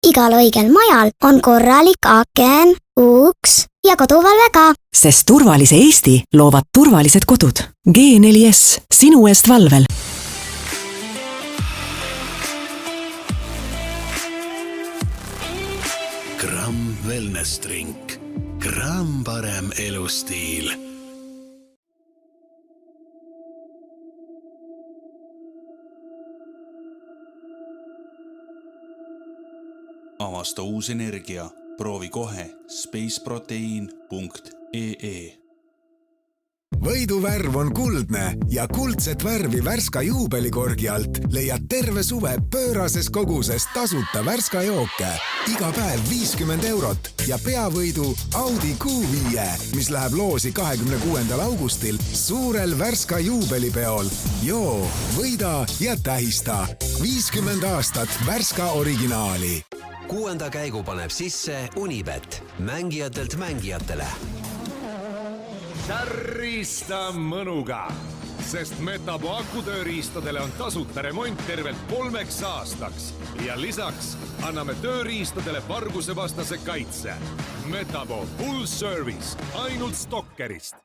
Igal õigel majal on korralik aken, uks ja koduvalve ka. Sest turvalise Eesti loovad turvalised kodud. G4S, sinu eest valvel. Gramm Wellness Drink. Gramm parem elustiil. Avasta uus energia. Proovi kohe spaceprotein.ee. Võiduvärv on kuldne ja kuldset värvi Värska juubelikorgi alt leiad terve suve pöörases koguses tasuta Värska jooke. Iga päev 50 eurot ja peavõidu Audi Q5, mis läheb loosi 26. augustil suurel Värska juubelipeol. Joo, võida ja tähista. 50 aastat Värska originaali. 6. käigu paneb sisse Unibet. Mängijatelt mängijatele. Särrista mõnuga, sest Metabo akutööriistadele on tasuta remont tervelt 3 aastaks ja lisaks anname tööriistadele vargusevastase kaitse. Metabo full service ainult Stokkerist.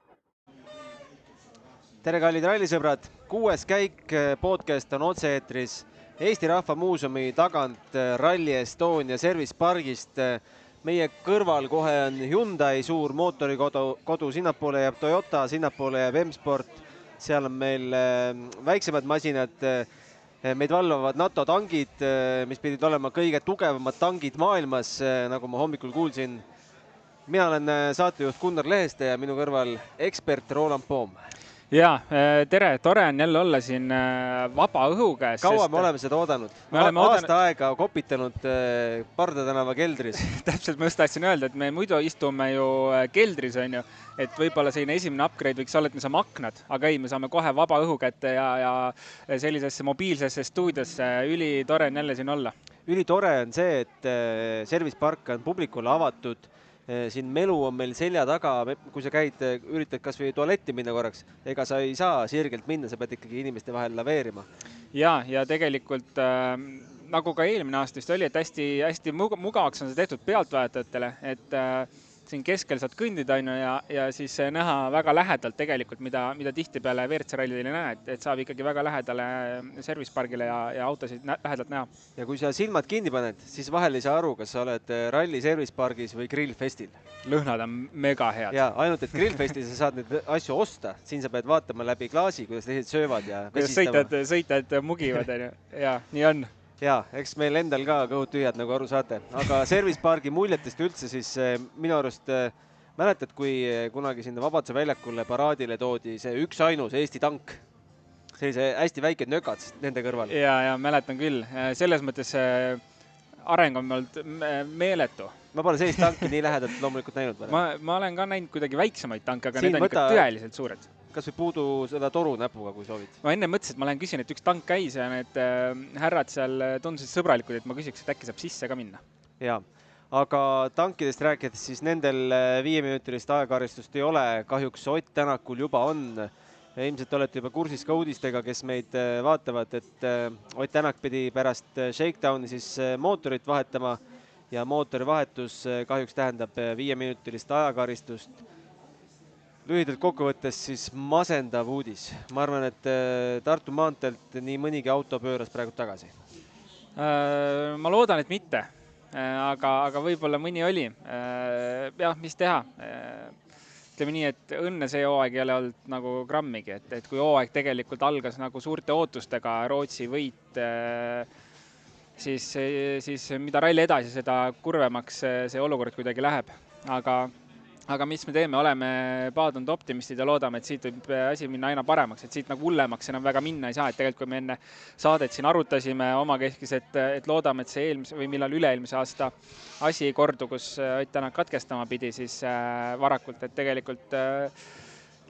Tere kallid rallisõbrad, 6. käik podcast on otse-eetris Eesti Rahva Muuseumi tagant Rally Estonia Service Pargist. Meie kõrval kohe on Hyundai suur mootorikodu, sinnapoole jääb Toyota, sinnapoole jääb M-Sport. Seal on meil väiksemad masinad, meid valvavad NATO tangid, mis pidid olema kõige tugevamad tangid maailmas, nagu ma hommikul kuulsin. Mina olen saatejuht Gunnar Leheste ja minu kõrval ekspert Roland Poom. Jaa, tere, tore on jälle olla siin vaba õhu käes. Kaua me oleme seda oodanud? Aasta aega kopitanud Parda tänava keldris. Täpselt, ma just tahtsin öelda, et me muidu istume ju keldris, on ju, et võib-olla selline esimene upgrade võiks olla, et me saame aknad, aga ei, me saame kohe vaba õhu kätte ja sellisesse mobiilsesse stuudiosse. Üli tore on jälle siin olla. Üli tore on see, et Service Park on publikule avatud. Siin melu on meil selja taga, kui sa käid, üritad kas või tualetti minna korraks, ega sa ei saa sirgelt minna, sa pead ikkagi inimeste vahel laveerima. Ja tegelikult nagu ka eelmine aasta vist oli, et hästi mugavaks on see tehtud pealtvaatajatele, et siin keskel saad kõndida ja siis näha väga lähedalt tegelikult, mida tihti peale WRC rallidel ei näe, et saab ikkagi väga lähedale Service Pargile ja autosid lähedalt näha. Ja kui sa silmad kinni paned, siis vahel ei saa aru, kas sa oled Rally Service Pargis või Grillfestil. Lõhnad on mega head. Ja ainult, et Grillfestil sa saad neid asju osta, siin sa pead vaatama läbi klaasi, kuidas teised söövad ja vesistama. Kuidas sõitjad mugivad, ja nii on. Jaa, eks meil endal ka kõhud tühjad, nagu aru saate. Aga Service Pargi muljetest üldse siis minu arust mäletad, kui kunagi sinna Vabaduse väljakule paraadile toodi see üks ainus Eesti tank. Sellise hästi väike nökad nende kõrval. Ja mäletan küll. Selles mõttes areng on olnud meeletu. Ma pole sellist tanki nii lähedalt loomulikult näinud. Ma olen ka näinud kuidagi väiksemaid tanke, aga need on ikka tõeliselt suured. Kas või puudu seda toru näpuga, kui soovid? Ma enne mõtlesin, et ma lähen küsin, et üks tank käis ja need härrad seal tundusid sõbralikud, et ma küsiks, et äkki saab sisse ka minna. Jaa, aga tankidest rääkides, siis nendel 5-minutilist ajakaristust ei ole. Kahjuks Ott Tänakul juba on. Ilmselt olete juba kursis ka uudistega, kes meid vaatavad, et Ott Tänak pidi pärast shakedowni siis mootorit vahetama ja mootori vahetus kahjuks tähendab 5-minutilist ajakaristust. Lühidalt kokkuvõttes siis masendav uudis. Ma arvan, et Tartu maanteelt nii mõnigi auto pööras praegu tagasi. Ma loodan, et mitte, aga võib-olla mõni oli. Jah, mis teha? Ütleme nii, et õnne see hooaeg ei ole olnud nagu grammigi, et kui hooaeg tegelikult algas nagu suurte ootustega Rootsi võit, siis mida ralli edasi, seda kurvemaks see olukord kuidagi läheb. Aga mis me teeme, oleme paadunud optimistid ja loodame, et siit võib asi minna aina paremaks, et siit nagu hullemaks enam väga minna ei saa, et tegelikult kui me enne saadet siin arutasime omakeskis, et loodame, et see eelmise või millal üle-eelmise aasta asi ei kordu, kus Ott Tänak katkestama pidi, siis varakult, et tegelikult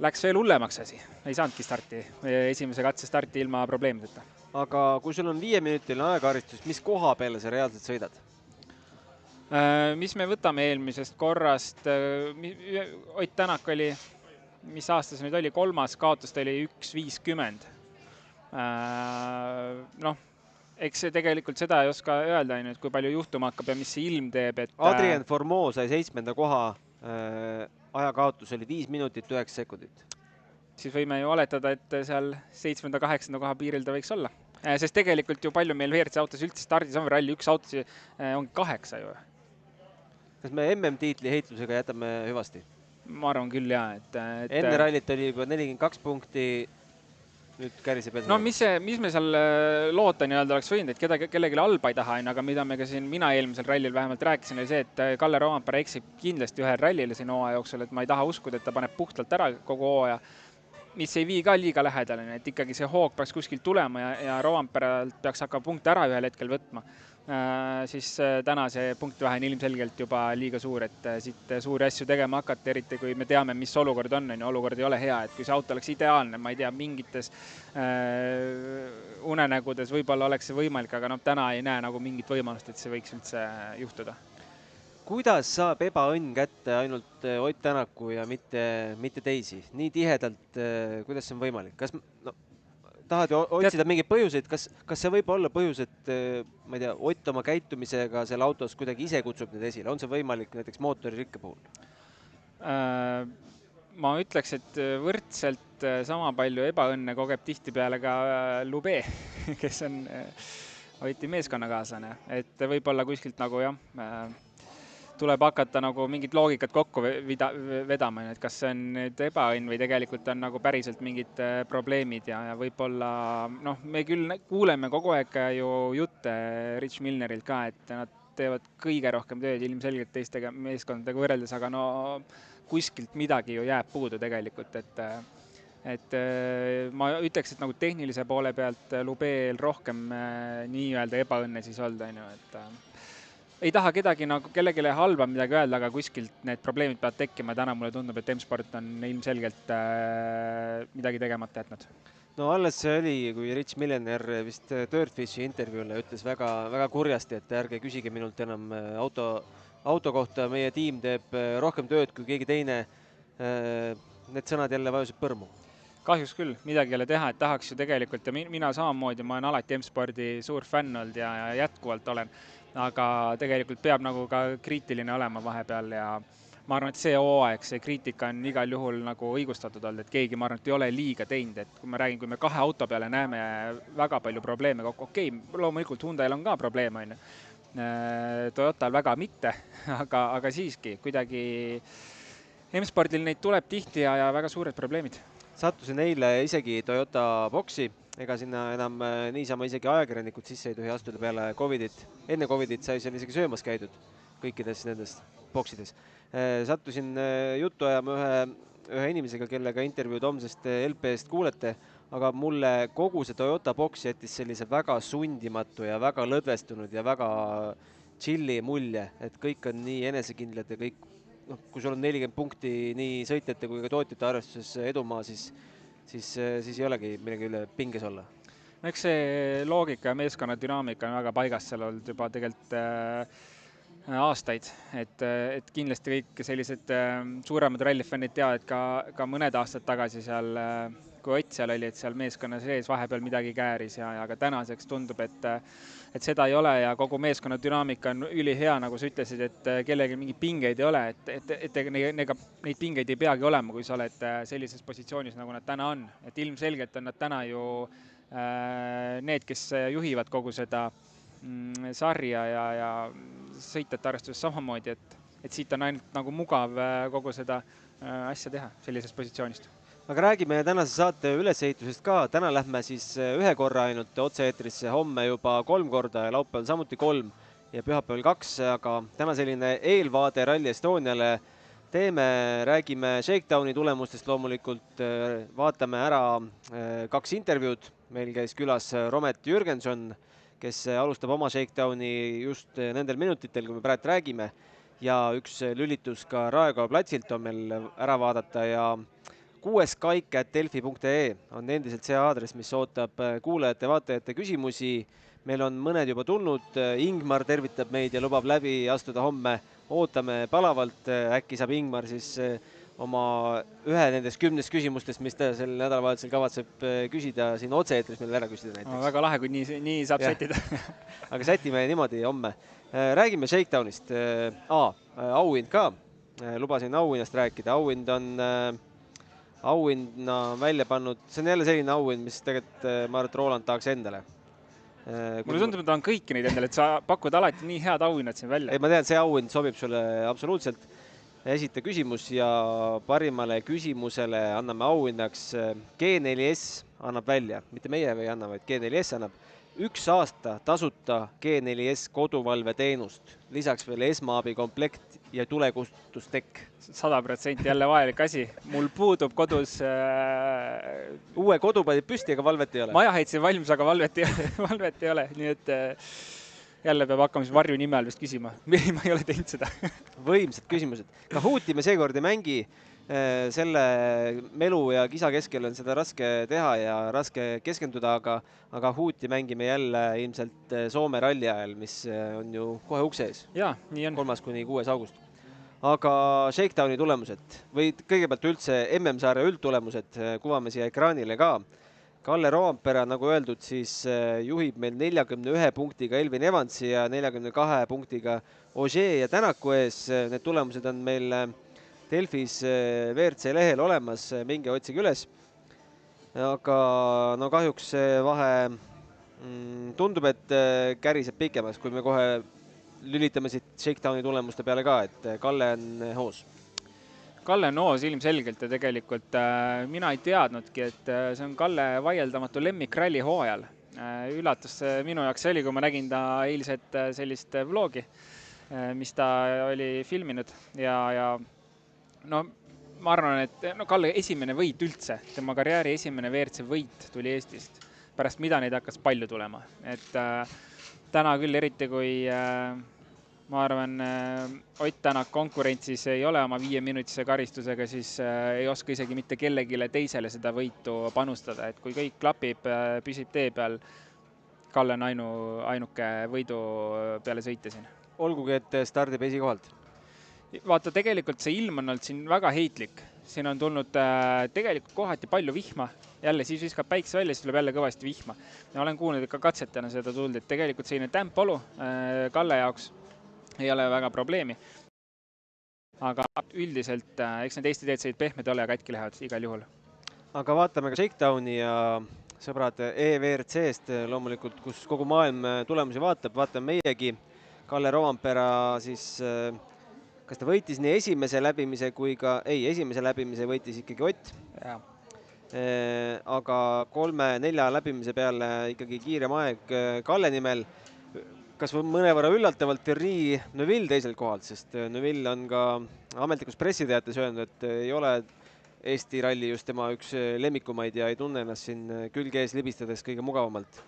läks veel hullemaks asi. Ei saanudki esimese katse starti ilma probleemideta. Aga kui sul on 5-minutiline ajakaristust, mis koha peale sa reaalselt sõidad? Mis me võtame eelmisest korrast? Ott Tänak oli, mis aastas nüüd oli, 3. kaotust oli 1.50. eks see tegelikult seda ei oska öelda, et kui palju juhtuma hakkab ja mis see ilm teeb, et Adrien Formeau sai 7. koha, ajakaotus oli 5 minutit 9 sekundit. siis võime ju oletada, et seal 7.-8. koha piiril ta võiks olla. Sest tegelikult ju palju meil WRC autos üldse stardis on ralli, üks autos on 8 ju. Kas me MM-tiitli heitlusega jätame hüvasti? Ma arvan küll, jaa. Enne rallit oli juba 42 punkti, nüüd käriseb edasi. No mis me seal loota nii-öelda oleks võinud, et kellelegi halba ei taha, aga mida me ka siin, mina eelmisel rallil vähemalt rääkisin, oli see, et Kalle Roompere eksib kindlasti ühel rallile siin hooaja jooksul, et ma ei taha uskuda, et ta paneb puhtalt ära kogu hooaja, mis ei vii ka liiga lähedale, et ikkagi see hoog peaks kuskilt tulema ja Roomperelt peaks hakkama punkte ära ühel hetkel võtma. Siis täna see punktvahe on ilmselgelt juba liiga suur, et siit suuri asju tegema hakata, eriti kui me teame, mis olukord on, olukord ei ole hea, et kui see auto oleks ideaalne, ma ei tea, mingites unenägudes võib-olla oleks see võimalik, aga täna ei näe nagu mingit võimalust, et see võiks üldse juhtuda. Kuidas saab ebaõnn kätte ainult Ott Tänaku ja mitte teisi? Nii tihedalt, kuidas see on võimalik? Kas tahad ju otsida mingeid põhjuseid, kas see võib olla põhjus, et ma ei tea, Ott oma käitumisega seal autos kuidagi ise kutsub need esile? On see võimalik näiteks mootoririkke puhul? Ma ütleks, et võrdselt sama palju ebaõnne kogeb tihtipeale ka Lube, kes on Oti meeskonnakaaslane. Et võib-olla kuskilt nagu tuleb hakata nagu mingit loogikat kokku vedama, et kas see on nüüd ebaõnn või tegelikult on nagu päriselt mingid probleemid ja võib-olla, me küll kuuleme kogu aeg ju jutte Rich Milnerilt ka, et nad teevad kõige rohkem tööd ilmselgelt teistega meeskondadega võrreldes, aga kuskilt midagi ju jääb puudu tegelikult, et ma ütleks, et nagu tehnilise poole pealt Lubeel rohkem nii-öelda ebaõnne siis olda, et ei taha kellelegi halba midagi öelda, aga kuskilt need probleemid peavad tekkima. Täna mulle tundub, et M-Sport on ilmselgelt midagi tegemata jätnud. No alles see oli, kui Rich Millener vist Dirtfishi intervjuule ütles väga kurjasti, et ärge küsige minult enam auto kohta, meie tiim teeb rohkem tööd kui keegi teine. Need sõnad jälle vajusid põrmu. Kahjuks küll, midagi ei ole teha, et tahaks ju tegelikult ja mina samamoodi, ma olen alati M-Spordi suur fänn olnud ja jätkuvalt olen. Aga tegelikult peab nagu ka kriitiline olema vahepeal ja ma arvan, et see hooaeg, see kriitika on igal juhul nagu õigustatud olnud, et keegi, ma arvan, et ei ole liiga teinud, et kui me 2 auto peale näeme väga palju probleeme, okei, loomulikult Hyundai'l on ka probleeme, Toyotal väga mitte, aga siiski kuidagi M-Spordil neid tuleb tihti ja väga suured probleemid. Sattusin eile isegi Toyota boksi, ega sinna enam niisama isegi ajakirjanikud sisse ei tohi astuda peale Covidit. Enne Covidit sai seal isegi söömas käidud kõikides nendest boksides. Sattusin juttu ajama ühe inimesega, kellega intervjuud homsest LP-st kuulete, aga mulle kogu see Toyota boks jättis sellise väga sundimatu ja väga lõdvestunud ja väga chilli mulje, et kõik on nii enesekindlad ja kõik, kui sul on 40 punkti nii sõitjate kui ka tootjate arvestuses edumaa, siis ei olegi millegi üle pinges olla. Eks see loogika ja meeskonna dünaamika on väga paigas seal olnud juba tegelikult aastaid, et kindlasti kõik sellised suuremad rallifännid teavad, et ka mõned aastad tagasi seal, kui Ott seal oli, et seal meeskonna sees vahepeal midagi kääris ja ka tänaseks tundub, et seda ei ole ja kogu meeskonna dünaamika on ülihea, nagu sa ütlesid, et kellelgi mingeid pingeid ei ole, et neid pingeid ei peagi olema, kui sa oled sellises positsioonis, nagu nad täna on. Et ilmselgelt on nad täna ju need, kes juhivad kogu seda sarja ja sõitjate arvestuses samamoodi, et siit on ainult nagu mugav kogu seda asja teha sellisest positsioonist. Aga räägime tänase saate ülesehitusest ka. Täna lähme siis 1 korra ainult otse-eetrisse, homme juba 3 korda ja laupäeval samuti 3 ja pühapäeval 2, aga täna selline eelvaade Rally Estoniale teeme, räägime Shakedowni tulemustest loomulikult, vaatame ära 2 intervjuud. Meil käis külas Romet Jürgenson, kes alustab oma Shakedowni just nendel minutitel, kui me praegu räägime, ja üks lülitus ka Raekoja platsilt on meil ära vaadata ja 6 kaik@delfi.ee on endiselt see aadress, mis ootab kuulajate-vaatajate küsimusi. Meil on mõned juba tulnud, Ingmar tervitab meid ja lubab läbi astuda homme. Ootame palavalt, äkki saab Ingmar siis oma ühe nendest 10 küsimustest, mis ta sel nädalavahetusel kavatseb küsida siin otse-eetris meil ära küsida näiteks. Väga lahe, kui nii saab sättida. Aga sätime niimoodi homme. Räägime Shakedownist. Auhind ka. Lubasin auhinnast rääkida. Auhind on auhinna välja pannud. See on jälle selline auhind, mis tegelikult ma arvan, et Roland tahaks endale. Mulle tundub, et ta on kõiki neid endale, et sa pakud alati nii head auhinnad siin välja. Ei, ma tean, see auhind sobib sulle absoluutselt. Esita küsimus ja parimale küsimusele anname auhinnaks G4S annab välja. Mitte meie ei anna, vaid G4S annab 1 aasta tasuta G4S koduvalve teenust. Lisaks veel esmaabi komplekt ja tulekustutustekk. 100% jälle vajalik asi. Mul puudub kodus... Uue kodu panid püsti, aga valvet ei ole. Maja heitsin valmis, aga valvet ei ole. Nii et jälle peab hakkama siis varju nime all vist küsima. Ma ei ole teinud seda. Võimsad küsimused. Kahooti me seekord ei mängi. Selle melu ja kisa keskel on seda raske teha ja raske keskenduda, aga Kahooti mängime jälle ilmselt Soome ralli ajal, mis on ju kohe ukse ees. Jaa, nii on. 3.–6. august. Aga Shakedowni tulemused või kõigepealt üldse MM-saare üldtulemused kuvame siia ekraanile ka. Kalle Roompere, nagu öeldud, siis juhib meil 41 punktiga Elvin Evansi ja 42 punktiga Ogier ja Tänaku ees. Need tulemused on meil Delfis WRC lehel olemas, minge otsige üles. Aga no kahjuks see vahe tundub, et käriseb pikemaks, kui me kohe lülitame siit Shakedowni tulemuste peale ka, et Kalle on hoos. Kalle on hoos ilmselgelt ja tegelikult mina ei teadnudki, et see on Kalle vaieldamatu lemmik ralli hooajal. Üllatus minu jaoks oli, kui ma nägin ta eilset sellist vlogi, mis ta oli filminud ja no ma arvan, et Kalle esimene võit üldse, tema karjääri esimene WRC võit tuli Eestist, pärast mida neid hakkas palju tulema. Et täna küll eriti, kui ma arvan, Ott Tänak konkurentsis ei ole oma 5-minutise karistusega, siis ei oska isegi mitte kellegile teisele seda võitu panustada. Et kui kõik klapib, püsib tee peal, Kalle on ainuke võidu peale sõita siin. Olgugi, et stardib esikohalt. Vaata, tegelikult see ilm on olnud siin väga heitlik. Siin on tulnud tegelikult kohati palju vihma. Jälle siis viskab päikse välja, siis tuleb jälle kõvasti vihma. Ja olen kuulnud ikka katsetena seda tulnud, et tegelikult selline tämppolu Kalle jaoks ei ole väga probleemi. Aga üldiselt, eks need Eesti teed sõid pehmed ole ja katki lähevad igal juhul. Aga vaatame ka Shakedowni ja sõbrad EWRC-st loomulikult, kus kogu maailm tulemusi vaatab. Vaatame meiegi. Kalle Roompera siis... Kas ta võitis nii esimese läbimise kui ka... esimese läbimise võitis ikkagi Ott. Ja. Aga 3-4 läbimise peale ikkagi kiirem aeg Kalle nimel. Kas mõnevõrra üllatavalt Thierry Neuville teisel kohalt, sest Neuville on ka ametlikus pressiteates öelnud, et ei ole Eesti ralli just tema üks lemmikumaid ja ei tunne ennast siin külge ees libistades kõige mugavamalt.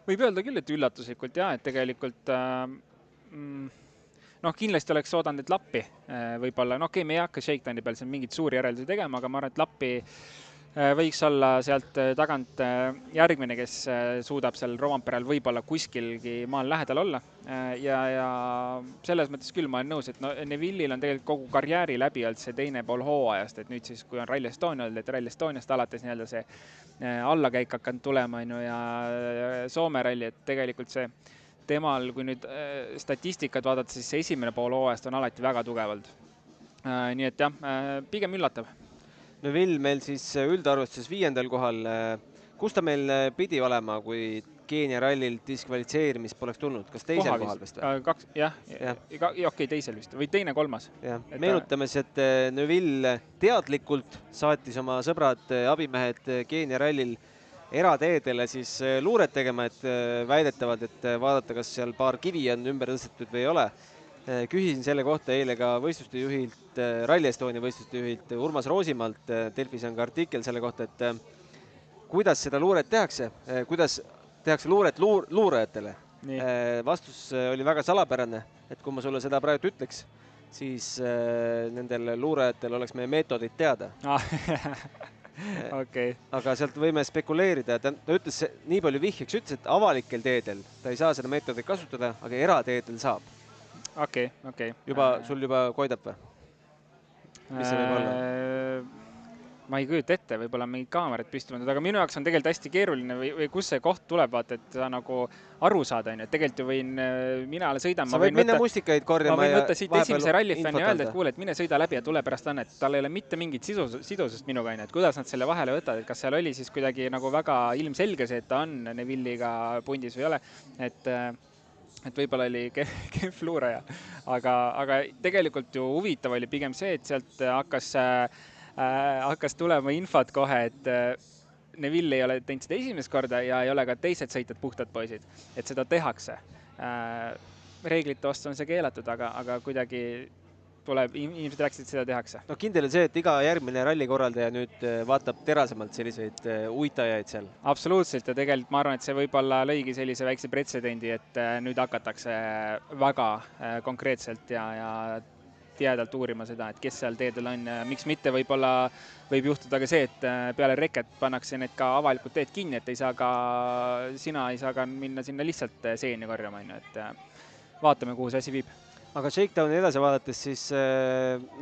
Võib öelda küll, et üllatuslikult ja, et tegelikult... kindlasti oleks oodanud, et lappi võib-olla, me ei hakka Shakedowni peal siin mingit suuri järeldusi tegema, aga ma arvan, et lappi võiks olla sealt tagant järgmine, kes suudab seal Roomperel võib-olla kuskilgi maal lähedal olla. Ja selles mõttes küll ma olen nõus, et Neuvillil on tegelikult kogu karjääri läbi olnud see teine pool hooajast, et nüüd siis, kui on Rally Estonia olnud, et Rally Estoniast alates nii-öelda see allakäik hakanud tulema ja Soome ralli, et tegelikult see temal, kui nüüd statistikat vaadata, siis see esimene pool hooajast on alati väga tugevalt. Nii et jah, pigem üllatav. Neuville meil siis üldarvustuses 5. kohal. Kus ta meil pidi olema, kui Keenia rallil diskvalifitseerimist poleks tulnud? Kas teisel kohal vist või? Okei, teisel vist. Või teine, kolmas. Meenutame, et Neuville teadlikult saatis oma sõbrad, abimehed Keenia rallil erateedele siis luuret tegema, et väidetavad, et vaadata, kas seal paar kivi on ümber tõstetud või ei ole. Küsisin selle kohta eile ka võistluste juhilt, Rally Estonia võistluste juhilt Urmas Roosimaalt. Delfis on ka artikkel selle kohta, et kuidas seda luuret tehakse, kuidas tehakse luuret luurajatele. Vastus oli väga salapärane, et kui ma sulle seda praegu ütleks, siis nendel luurajatel oleks meie meetodid teada. Okay. Aga sealt võime spekuleerida. Ta ütles nii palju vihjeks, ütles, et avalikel teedel ta ei saa seda meetodit kasutada, aga erateedel saab. Okei. Sul juba koidab või? Mis see võib olla? Ma ei kujuta ette, võib-olla mingid kaamerad püstinud, aga minu jaoks on tegelikult hästi keeruline või kus see koht tuleb, vaata, et sa nagu aru saada, on ju. Tegelikult ju võin, mina sõidan, sa võid minna mustikaid korjama ma võin võtta siit esimese rallifänni ja öelda, et kuule, et mine sõida läbi ja tule pärast anna, et tal ei ole mitte mingit sidusust minuga, on ju, et kuidas nad selle vahele võtavad, et kas seal oli siis kuidagi nagu väga ilmselge see, et ta on Neville'iga pundis või ei ole, et võib-olla oli kehv luuraja, aga tegelikult ju huvitav oli pigem see, et sealt hakkas tulema infot kohe, et Neville ei ole teinud seda esimest korda ja ei ole ka teised sõitjad puhtad poisid, et seda tehakse. Reeglite vastu on see keelatud, aga kuidagi tuleb, inimesed rääkisid, et seda tehakse. No kindel on see, et iga järgmine rallikorraldaja nüüd vaatab terasemalt selliseid uitajaid seal. Absoluutselt ja tegelikult ma arvan, et see võib-olla lõigi sellise väikse pretsedendi, et nüüd hakatakse väga konkreetselt ja teadalt uurima seda, et kes seal teedel on ja miks mitte, võib-olla võib juhtuda ka see, et peale reket pannakse need ka avalikud teed kinni, et sina ei saa ka minna sinna lihtsalt seeni korjama, et vaatame, kuhu see asi viib. Aga Shakedowni edasi vaadates siis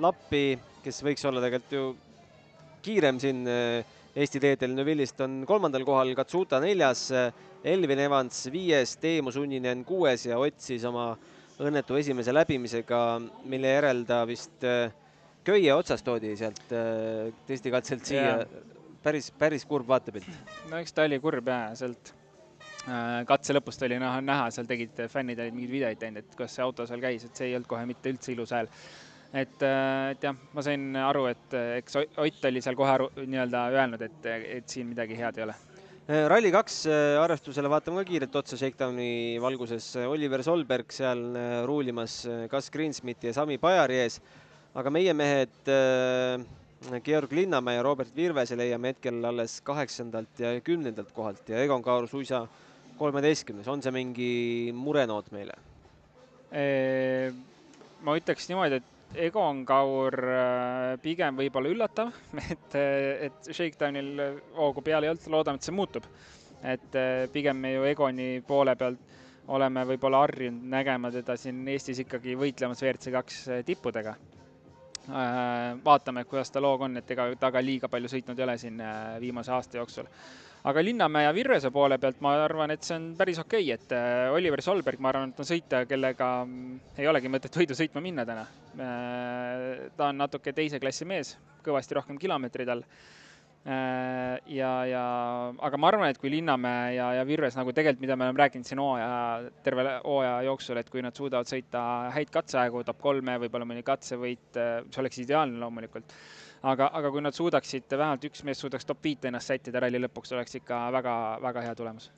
Lappi, kes võiks olla tegelikult ju kiirem siin Eesti teedel Neville'ist, on 3. kohal, Katsuta 4., Elvin Evans 5., Teemu Sunninen 6. ja Ott siis oma õnnetu esimese läbimisega, mille järel ta vist köie otsast toodi sealt testikatselt siia. Päris kurb vaatepilt. No eks ta oli kurb ja sealt katse lõpust oli näha, seal tegid fännid olid mingid videoid teinud, et kuidas see auto seal käis, et see ei olnud kohe mitte üldse ilus hääl. Et jah, ma sain aru, et eks Ott oli seal kohe nii-öelda öelnud, et siin midagi head ei ole. Rally 2 arvestusele vaatame ka kiirelt otsa Shakedowni valguses. Oliver Solberg seal ruulimas Gus Greensmiti ja Sami Pajari ees, aga meie mehed Georg Linnamäe ja Robert Virvese leiame hetkel alles 8. ja 10. kohalt ja Egon Kaur suisa 13. On see mingi murenoot meile? Ma ütleks niimoodi, et Egon Kaur pigem võib olla üllatav, et Shakedownil hoogu peal ei olnud, loodame, et see muutub. Et pigem me ju Egoni poole pealt oleme võib-olla harjunud nägema teda siin Eestis ikkagi võitlemas WRC2 tippudega. Vaatame, kuidas ta loog on, et ega ta ka liiga palju sõitnud ei ole siin viimase aasta jooksul. Aga Linnamäe ja Virvese poole pealt ma arvan, et see on päris okei, et Oliver Solberg, ma arvan, et on sõita, kellega ei olegi mõtet võidu sõitma minna täna. Ta on natuke teise klassi mees, kõvasti rohkem kilomeetrid all. Aga ma arvan, et kui Linnamäe ja Virves, nagu tegelikult, mida me oleme rääkinud siin terve hooaja jooksul, et kui nad suudavad sõita häid katseaegu, top 3, võib-olla mõni katsevõit, see oleks ideaalne loomulikult. Aga kui nad suudaksid, vähemalt üks mees suudaks top 5 ennast sättida ralli lõpuks, oleks ikka väga, väga hea tulemus.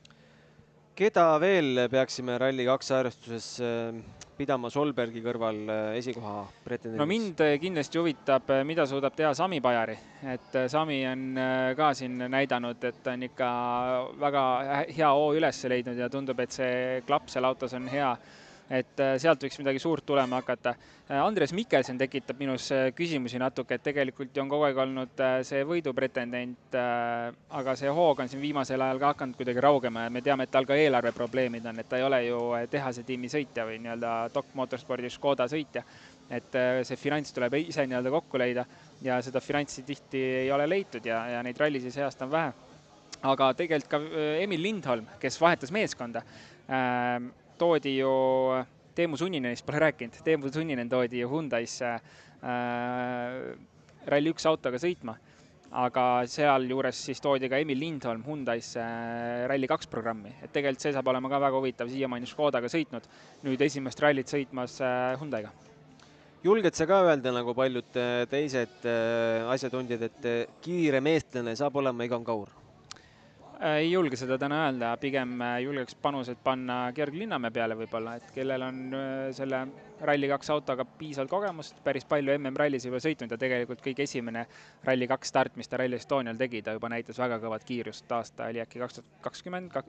Keda veel peaksime Rally 2 arvestuses pidama Solbergi kõrval esikoha pretendendiks? No mind kindlasti huvitab, mida suudab teha Sami Pajari. Et Sami on ka siin näidanud, et on ikka väga hea hoo üles leidnud ja tundub, et see klapp seal autos on hea. Et sealt võiks midagi suurt tulema hakata. Andres Mikkelsen tekitab minus küsimusi natuke, et tegelikult on kogu aeg olnud see võidupretendent, aga see hoog on siin viimasel ajal ka hakanud kuidagi raugema ja me teame, et tal ka eelarveprobleemid on, et ta ei ole ju tehase tiimi sõitja või nii-öelda Doc Motorspordi Škoda sõitja. Et see finants tuleb ise nii-öelda kokku leida ja seda finantsi tihti ei ole leitud ja neid rallisi see aasta on vähe. Aga tegelikult ka Emil Lindholm, kes vahetas meeskonda, toodi ju, Teemu Sunninenist pole rääkinud, Teemu Sunninen toodi ju Hyundai'sse Rally 1 autoga sõitma, aga seal juures siis toodi ka Emil Lindholm Hyundai'sse Rally 2 programmi, et tegelikult see saab olema ka väga huvitav, siiamaani Škodaga sõitnud, nüüd esimest rallit sõitmas Hyundai'ga. Julged sa ka öelda, nagu paljud teised asjatundjad, et kiire meestlane saab olema Egon Kaur? Ei julge seda täna öelda, pigem julgeks panused panna Georg Linnamäe peale võib-olla, et kellel on selle Rally 2 autoga piisavalt kogemust, päris palju MM-rallis juba sõitnud ja tegelikult kõik esimene Rally 2 start, mis ta Rally Estonial tegi, ta juba näitas väga kõvat kiirust, aasta oli äkki 2020,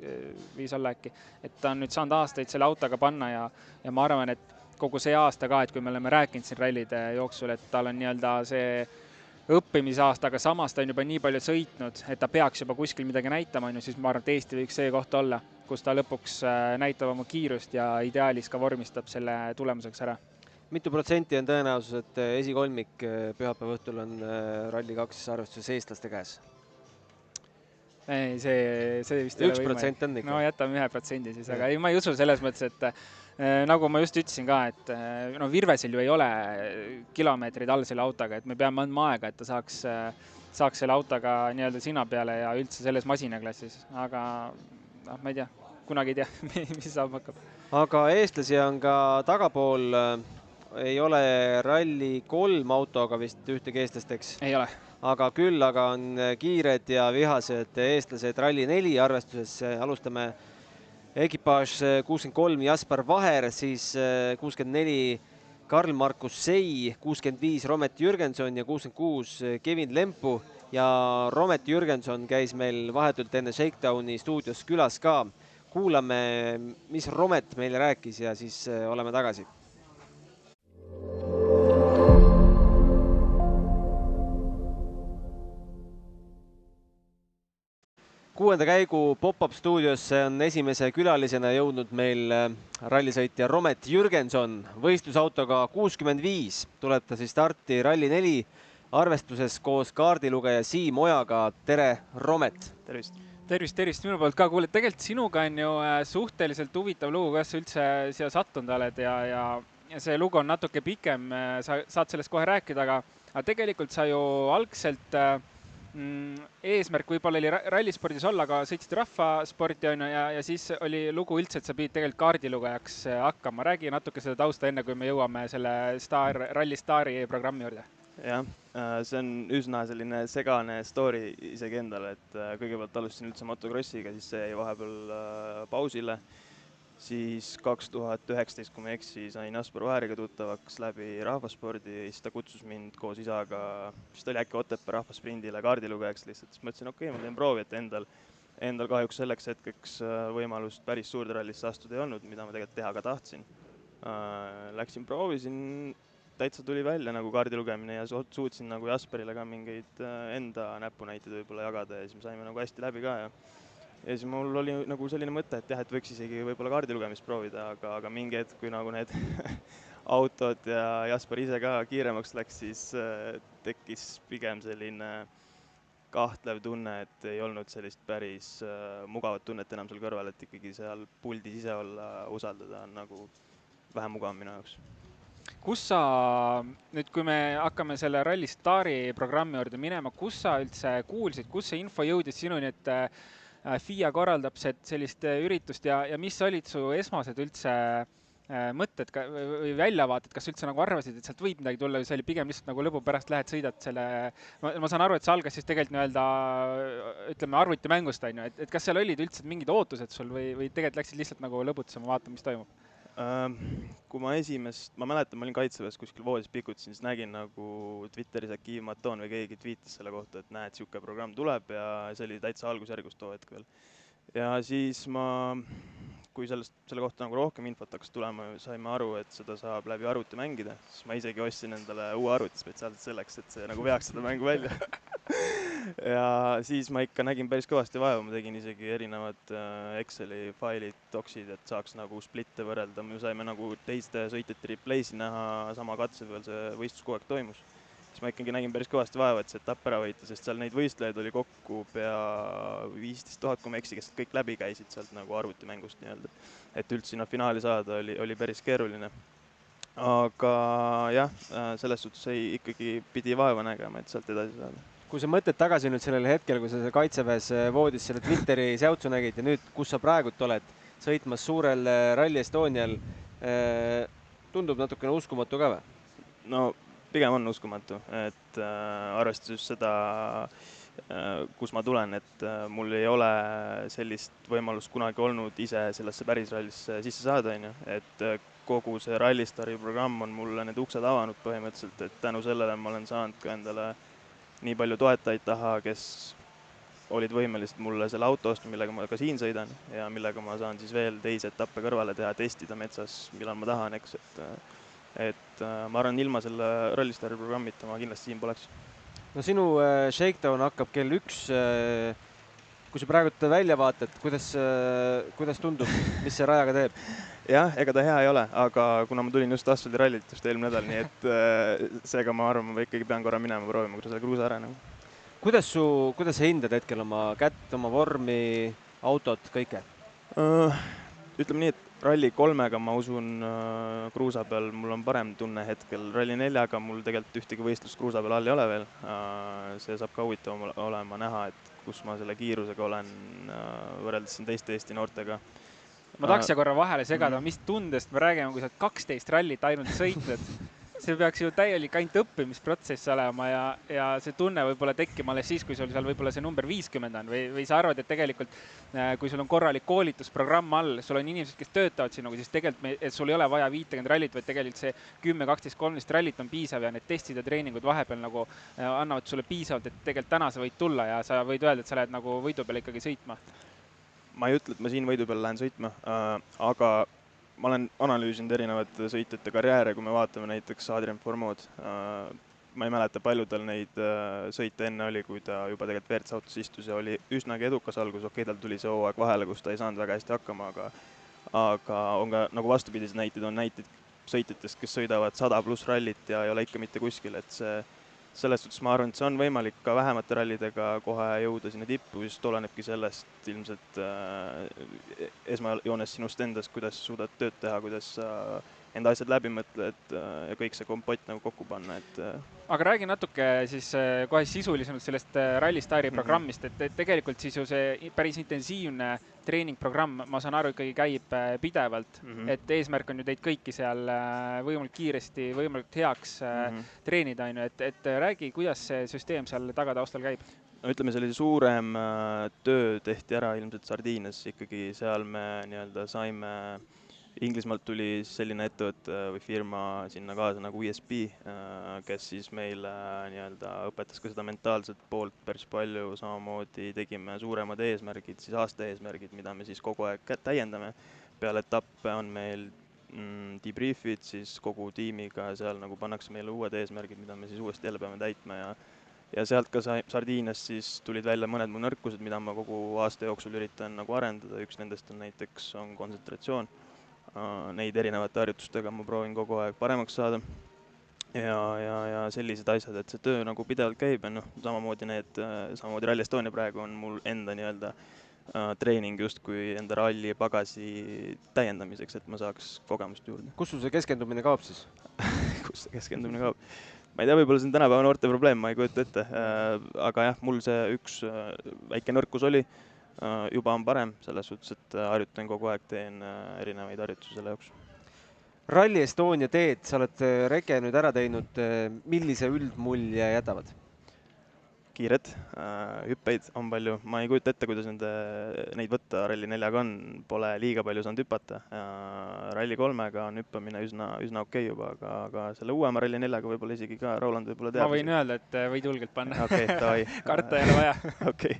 viis olla äkki, et ta on nüüd saanud aastaid selle autoga panna ja ma arvan, et kogu see aasta ka, et kui me oleme rääkinud siin rallide jooksul, et tal on nii-öelda see õppimisaasta, aga samas ta on juba nii palju sõitnud, et ta peaks juba kuskil midagi näitama, siis ma arvan, et Eesti võiks see koht olla, kus ta lõpuks näitab oma kiirust ja ideaalis ka vormistab selle tulemuseks ära. mitu protsenti on tõenäosus, et esikolmik pühapäeva õhtul on Rally2 arvestuses eestlaste käes? Ei, see vist ei ole 1% on ikka. No jätame 1% siis, aga ei, ma ei usu selles mõttes, et nagu ma just ütlesin ka, et no Virvesil ju ei ole kilomeetrid all selle autoga, et me peame andma aega, et ta saaks selle autoga nii-öelda sina peale ja üldse selles masinaklassis, aga ma ei tea, kunagi ei tea, mis saab hakkab. Aga eestlasi on ka tagapool, ei ole Rally3 autoga vist ühtegi eestlasteks? Ei ole. Aga küll aga on kiired ja vihased eestlased Rally4 arvestuses. Alustame ekipaaž 63 Jaspar Vaher, siis 64 Karl-Markus Sei, 65 Romet Jürgenson ja 66 Kevin Lempu. Ja Romet Jürgenson käis meil vahetult enne Shakedowni stuudios külas ka. Kuulame, mis Romet meile rääkis ja siis oleme tagasi. Kuuenda käigu Pop-Up stuudiosse on esimese külalisena jõudnud meil rallisõitja Romet Jürgenson. Võistlusautoga 65 tuleb ta siis starti Rally4 arvestuses koos kaardilugeja Siim Ojaga. Tere, Romet! Tervist! Tervist minu poolt ka. Kuule, tegelikult sinuga on ju suhteliselt huvitav lugu, kas üldse siia sattunud oled ja see lugu on natuke pikem, sa saad sellest kohe rääkida, aga tegelikult sa ju algselt eesmärk võib-olla oli rallispordis olla, aga sõitsid rahvasporti ja siis oli lugu üldse, et sa pidid tegelikult kaardilugejaks hakkama. Räägi natuke seda tausta enne, kui me jõuame selle Rally Stari programmi juurde. Jah, see on üsna selline segane story isegi endale, et kõigepealt alustasin üldse motocrossiga, siis see jäi vahepeal pausile. Siis 2019, kui ma eksi, sain Jaspar Vaheriga tuttavaks läbi rahvaspordi, siis ta kutsus mind koos isaga, siis ta oli äkki Otepää rahvasprindile kaardilugejaks lihtsalt, siis mõtlesin, okei, ma teen proovi, et endal kahjuks selleks hetkeks võimalust päris suurde rallisse astuda ei olnud, mida ma tegelikult teha ka tahtsin. Läksin, proovisin, täitsa tuli välja nagu kaardilugemine ja suutsin nagu Jasparile ka mingeid enda näpunäiteid võib-olla jagada ja siis me saime nagu hästi läbi ka ja siis mul oli nagu selline mõte, et jah, et võiks isegi võib-olla kaardilugemist proovida, aga mingi hetk, kui nagu need autod ja Jaspar ise ka kiiremaks läks, siis tekkis pigem selline kahtlev tunne, et ei olnud sellist päris mugavat tunnet enam seal kõrval, et ikkagi seal puldis ise olla, usaldada on nagu vähem mugav minu jaoks. Kus sa, nüüd kui me hakkame selle Rally Stari programmi juurde minema, kus sa üldse kuulsid, kus see info jõudis sinuni, et FIA korraldab sellist üritust ja mis olid su esmased üldse mõtted või väljavaated, kas üldse nagu arvasid, et sealt võib midagi tulla või see oli pigem lihtsalt nagu lõbu pärast lähed, sõidad selle, ma saan aru, et see algas siis tegelikult nii-öelda, ütleme, arvutimängust, et kas seal olid üldse mingid ootused sul või tegelikult läksid lihtsalt nagu lõbutsema, vaatama, mis toimub? Kui ma mäletan, ma olin Kaitseväes kuskil voodis pikutasin, siis nägin nagu Twitteris äkki Yves Maton või keegi tweetis selle kohta, et näed, siuke programm tuleb ja see oli täitsa algusjärgus too hetk veel. Ja siis kui selle kohta nagu rohkem infot hakkas tulema, saime aru, et seda saab läbi arvuti mängida, siis ma isegi ostsin endale uue arvuti spetsiaalselt selleks, et see nagu veaks seda mängu välja. Ja siis ma ikka nägin päris kõvasti vaeva, ma tegin isegi erinevad Exceli failid, doksid, et saaks nagu splitte võrrelda. Me saime nagu teiste sõitjate replaysi näha sama katse peal, see võistlus kogu aeg toimus. Siis ma ikkagi nägin päris kõvasti vaeva, et see etapp ära võita, sest seal neid võistlejaid oli kokku pea 15 000, kui ma eksi, kes kõik läbi käisid sealt nagu arvutimängust nii-öelda. Et üldse sinna finaali saada oli päris keeruline. Aga jah, selles suhtes ikkagi pidi vaeva nägema, et sealt edasi saada. Kui sa mõtled tagasi nüüd sellel hetkel, kui sa Kaitseväes voodis selle Twitteri säutsu nägid ja nüüd, kus sa praegult oled sõitmas suurel Rally Estonial, tundub natukene uskumatu ka või? No pigem on uskumatu, et arvestades just seda, kus ma tulen, et mul ei ole sellist võimalust kunagi olnud ise sellesse päris rallisse sisse saada, et kogu see Rally Stari programm on mulle need uksed avanud põhimõtteliselt, et tänu sellele ma olen saanud ka endale nii palju toetajaid taha, kes olid võimelised mulle selle auto ostma, millega ma ka siin sõidan ja millega ma saan siis veel teise etappe kõrvale teha, testida metsas, millal ma tahan, eks, et ma arvan, ilma selle Rally Stari programmita ma kindlasti siin poleks. No sinu Shakedown hakkab kell 1 kui sa praegu välja vaatad, kuidas tundub, mis see rajaga teeb? Jah, ega ta hea ei ole, aga kuna ma tulin just asfaldirallilt just eelmine nädal, nii et seega ma arvan, ma ikkagi pean korra minema proovima, kuidas selle kruusa ära nagu. Kuidas sa hindad hetkel oma kätt, oma vormi, autot, kõike? Ütleme nii, et Rally 3-ga ma usun kruusa peal mul on parem tunne hetkel. Rally 4-ga mul tegelikult ühtegi võistlust kruusa peal all ei ole veel. See saab ka huvitav olema näha, et kus ma selle kiirusega olen võrreldes siin teiste Eesti noortega. Ma tahaks ja korra vahele segada, mis tundest me räägime, kui sa 12 rallit ainult sõitnud. See peaks ju täielik ainult õppimisprotsess olema ja see tunne võib-olla tekkima alles siis, kui sul seal võib-olla see number 50 on või sa arvad, et tegelikult kui sul on korralik koolitusprogramm all, sul on inimesed, kes töötavad sinuga, siis tegelikult et sul ei ole vaja 50 rallit, vaid tegelikult see 10, 12, 13 rallit on piisav ja need testid ja treeningud vahepeal nagu annavad sulle piisavalt, et tegelikult täna sa võid tulla ja sa võid öelda, et sa lähed nagu võidu peale ikkagi sõitma. Ma ei ütle, et ma siin võidu peale lähen sõitma, aga ma olen analüüsinud erinevate sõitjate karjääre, kui me vaatame näiteks Adrian Formood. Ma ei mäleta, palju tal neid sõite enne oli, kui ta juba tegelikult WRC autos istus ja oli üsnagi edukas algus. Okei, tal tuli see hooaeg vahele, kus ta ei saanud väga hästi hakkama, aga on ka nagu vastupidised näited, on näited sõitjatest, kes sõidavad 100+ rallit ja ei ole ikka mitte kuskil, et selles suhtes ma arvan, et see on võimalik ka vähemate rallidega kohe jõuda sinna tippu, just olenebki sellest ilmselt esmajoones sinust endast, kuidas suudad tööd teha, kuidas enda asjad läbi mõtled ja kõik see kompott nagu kokku panna. Aga räägi natuke siis kohe sisulisemalt sellest Rally Stari programmist, et tegelikult siis ju see päris intensiivne treeningprogramm, ma saan aru, ikkagi käib pidevalt, et eesmärk on ju teid kõiki seal võimalikult kiiresti, võimalikult heaks treenida, et räägi, kuidas see süsteem seal tagataustal käib? No ütleme, sellise suurem töö tehti ära ilmselt Sardiinias, ikkagi seal me nii-öelda saime Inglismaalt tuli selline ettevõte või firma sinna kaasa nagu ESP, kes siis meile nii-öelda õpetas ka seda mentaalset poolt päris palju, samamoodi tegime suuremad eesmärgid, siis aasta eesmärgid, mida me siis kogu aeg täiendame. Peale etappe on meil debriefid siis kogu tiimiga ja seal nagu pannakse meile uued eesmärgid, mida me siis uuesti jälle peame täitma ja sealt ka Sardiinias siis tulid välja mõned mu nõrkused, mida ma kogu aasta jooksul üritan nagu arendada. Üks nendest on näiteks kontsentratsioon. Neid erinevate harjutustega ma proovin kogu aeg paremaks saada ja sellised asjad, et see töö nagu pidevalt käib ja samamoodi Rally Estonia praegu on mul enda nii-öelda treening justkui enda ralli pagasi täiendamiseks, et ma saaks kogemust juurde. Kus sul see keskendumine kaob siis? Kus see keskendumine kaob? Ma ei tea, võib-olla see on tänapäeva noorte probleem, ma ei kujuta ette, aga jah, mul see üks väike nõrkus oli. Juba on parem selles suhtes, et harjutan kogu aeg, teen erinevaid harjutusi selle jaoks. Rally Estonia teed, sa oled reke nüüd ära teinud, millise üldmulje jätavad? Kiired, hüppeid on palju. Ma ei kujuta ette, kuidas neid võtta Rally 4-ga on, pole liiga palju saanud hüpata. Rally 3-ga on hüppamine üsna okei juba, aga selle uuema Rally 4-ga võib-olla isegi ka Roland võib-olla teab. Ma võin öelda, et võid julgelt panna. Okei, davai. Karta ei ole vaja. Okei,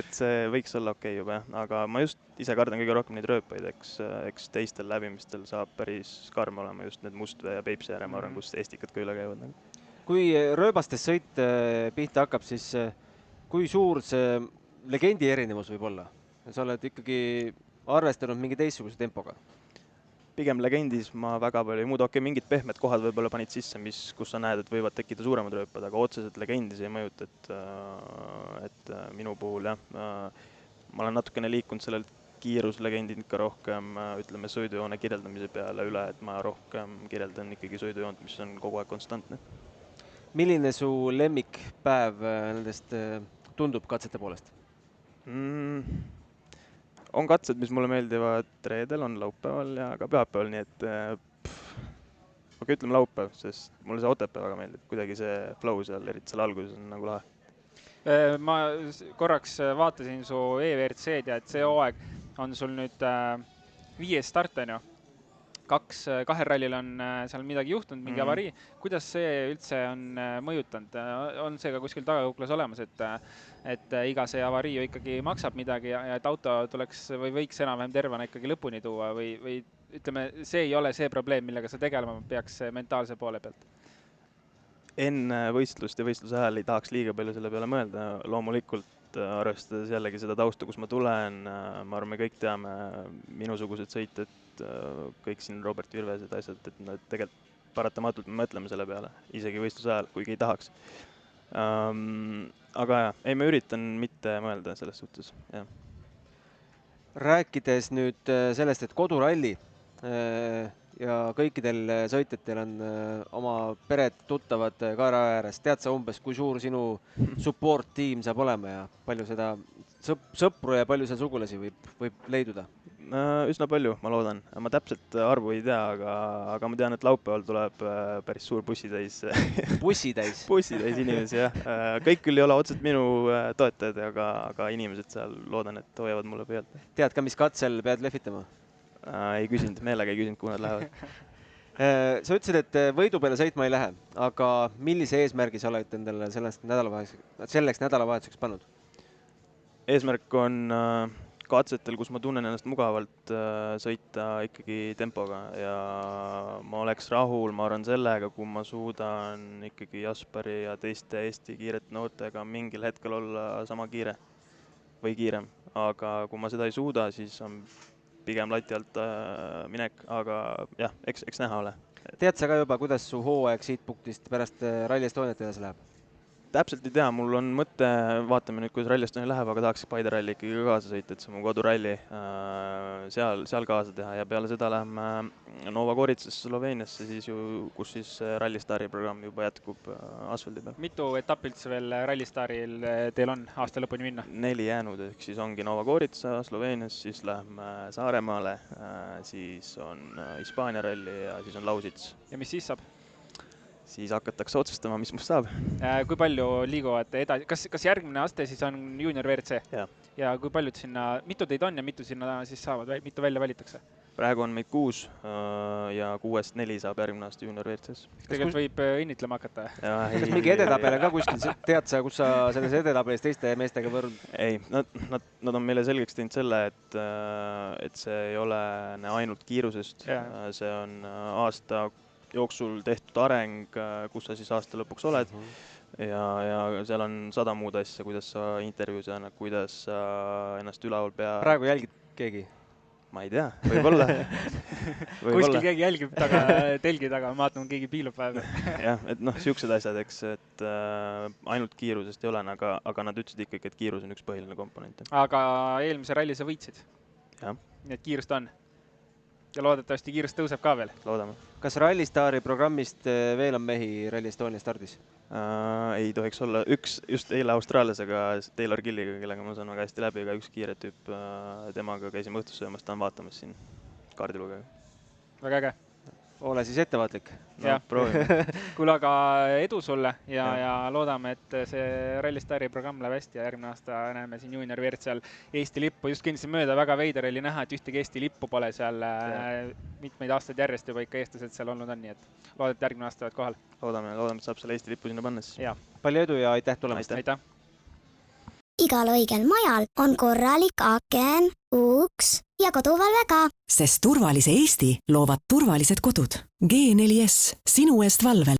et see võiks olla okei juba, aga ma just ise kardan kõige rohkem neid rööpaid, eks teistel läbimistel saab päris karm olema just need Mustvee ja Peipsi ääre, ma arvan, kus estikad ka üle käivad. Kui rööbastest sõit pihta hakkab, siis kui suur see legendi erinevus võib olla? Sa oled ikkagi arvestanud mingi teistsuguse tempoga? Pigem legendis ma väga palju ei muuda. Okei, mingid pehmed kohad võib-olla panid sisse, kus sa näed, et võivad tekkida suuremad rööpad, aga otseselt legendis ei mõjuta, et minu puhul jah. Ma olen natukene liikunud sellelt kiiruslegendid ikka rohkem, ütleme, sõidujoone kirjeldamise peale üle, et ma rohkem kirjeldan ikkagi sõidujoont, mis on kogu aeg konstantne. Milline su lemmikpäev nendest tundub katsete poolest? On katsed, mis mulle meeldivad reedel, on laupäeval ja ka pühapäeval, nii et ütleme laupäev, sest mulle see Otepää väga meeldib. Kuidagi see flow seal, eriti seal alguses on nagu lahe. Ma korraks vaatasin su EWRC-d ja et see hooaeg on sul nüüd 5 start, on ju? Kahel rallil on seal midagi juhtunud, mingi avarii. Kuidas see üldse on mõjutanud? On see ka kuskil tagakuklas olemas, et iga see avarii ju ikkagi maksab midagi ja et auto tuleks või võiks enam-vähem tervena ikkagi lõpuni tuua või ütleme, see ei ole see probleem, millega sa tegelema peaks mentaalse poole pealt? Enne võistlust ja võistluse ajal ei tahaks liiga palju selle peale mõelda. Loomulikult et arvestades jällegi seda tausta, kus ma tulen, ma arvan, me kõik teame minusugused sõitjad, kõik siin Robert Virvesed asjad, et nad tegelikult paratamatult me mõtleme selle peale, isegi võistluse ajal, kuigi ei tahaks. Aga jah, ei, ma üritan mitte mõelda selles suhtes, jah. Rääkides nüüd sellest, et koduralli ja kõikidel sõitjatel on oma pered tuttavad ka ääres. Tead sa umbes, kui suur sinu support tiim saab olema ja palju seda sõpru ja palju seal sugulasi võib leiduda? Üsna palju, ma loodan. Ma täpselt arvu ei tea, aga ma tean, et laupäeval tuleb päris suur bussitäis. Bussitäis? Bussitäis inimesi, jah. Kõik küll ei ole otseselt minu toetajad, aga inimesed seal loodan, et hoiavad mulle pealt. Tead ka, mis katsel pead lehvitama? Ei küsinud, meelega ei küsinud, kuhu nad lähevad. Sa ütlesid, et võidu peale sõitma ei lähe, aga millise eesmärgi sa oled endale selleks nädalavahetuseks pannud? Eesmärk on katsetel, kus ma tunnen ennast mugavalt, sõita ikkagi tempoga ja ma oleks rahul, ma arvan sellega, kui ma suudan ikkagi Jasperi ja teiste Eesti kiirete noortega mingil hetkel olla sama kiire või kiirem, aga kui ma seda ei suuda, siis on pigem lati alt minek, aga jah, eks näha ole. Tead sa ka juba, kuidas su hooaeg siit punktist pärast Rally Estoniat edasi läheb? Täpselt ei tea, mul on mõte, vaatame nüüd, kuidas Rally Estonia läheb, aga tahaks Paide ralli ikkagi kaasa sõita, et see on mu koduralli, seal kaasa teha ja peale seda läheme Nova Goritsasse Sloveeniasse, kus siis Rally Stari programm juba jätkub asfaldi peal. Mitu etappi üldse veel Rally Staril teil on aasta lõpuni minna? 4 jäänud, ehk siis ongi Nova Goritsa Sloveenias, siis läheme Saaremaale, siis on Hispaania ralli ja siis on Lausits. Ja mis siis saab? Siis hakatakse otsustama, mis must saab. Kui palju liiguvad edasi? Kas järgmine aste siis on junior WRC? Ja kui paljud sinna, mitu teid on ja mitu sinna siis saavad, mitu välja valitakse? Praegu on meid 6 ja 6-st 4 saab järgmine aasta junior WRC-s. Tegelikult võib õnnitlema hakata. Kas mingi edetabele ka kuskil? Tead sa, kus sa selles edetabelis teiste meestega võrd? Ei, nad on meile selgeks teinud selle, et see ei ole ainult kiirusest. See on aasta jooksul tehtud areng, kus sa siis aasta lõpuks oled ja seal on 100 muud asja, kuidas sa intervjuus annad, kuidas sa ennast üleval pea... Praegu jälgid keegi? Ma ei tea, võib-olla. Kuskil keegi jälgib telgi taga, ma vaatan, keegi piilub päev. Jah, et siuksed asjad, eks, et ainult kiirusest ei ole, aga nad ütlesid ikkagi, et kiirus on üks põhiline komponent. Aga eelmise ralli sa võitsid? Jah. Nii et kiirust on? Ja loodetavasti kiirust tõuseb ka veel? Loodame. Kas Rally Stari programmist veel on mehi Rally Estonia stardis? Ei tohiks olla. Üks just eile austraallasega, Taylor Gilliga, kellega ma saan väga hästi läbi, aga üks kiire tüüp, temaga käisime õhtus söömas, ta on vaatamas siin kaardilugega. Väga äge. Ole siis ettevaatlik. No, proovime. Kuule, aga edu sulle ja loodame, et see Rally Stari programm läheb hästi ja järgmine aasta näeme siin junior WRC-l Eesti lippu. Just kõndisin mööda, väga veider oli näha, et ühtegi Eesti lippu pole seal mitmeid aastaid järjest juba ikka eestlased seal olnud on, nii et loodame, et järgmine aasta oled kohal. Loodame, et saab selle Eesti lippu sinna panna. Palju edu ja aitäh tulemast. Aitäh. Igal õigel majal on korralik aken, uks ja koduvalve ka. Sest turvalise Eesti loovad turvalised kodud. G4S, sinu eest valvel.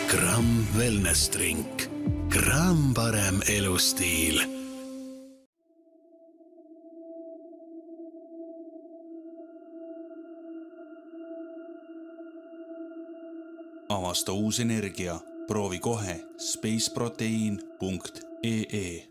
Gramm Wellness Drink. Gramm parem elustiil. Avasta uus energia. Proovi kohe spaceprotein.ee.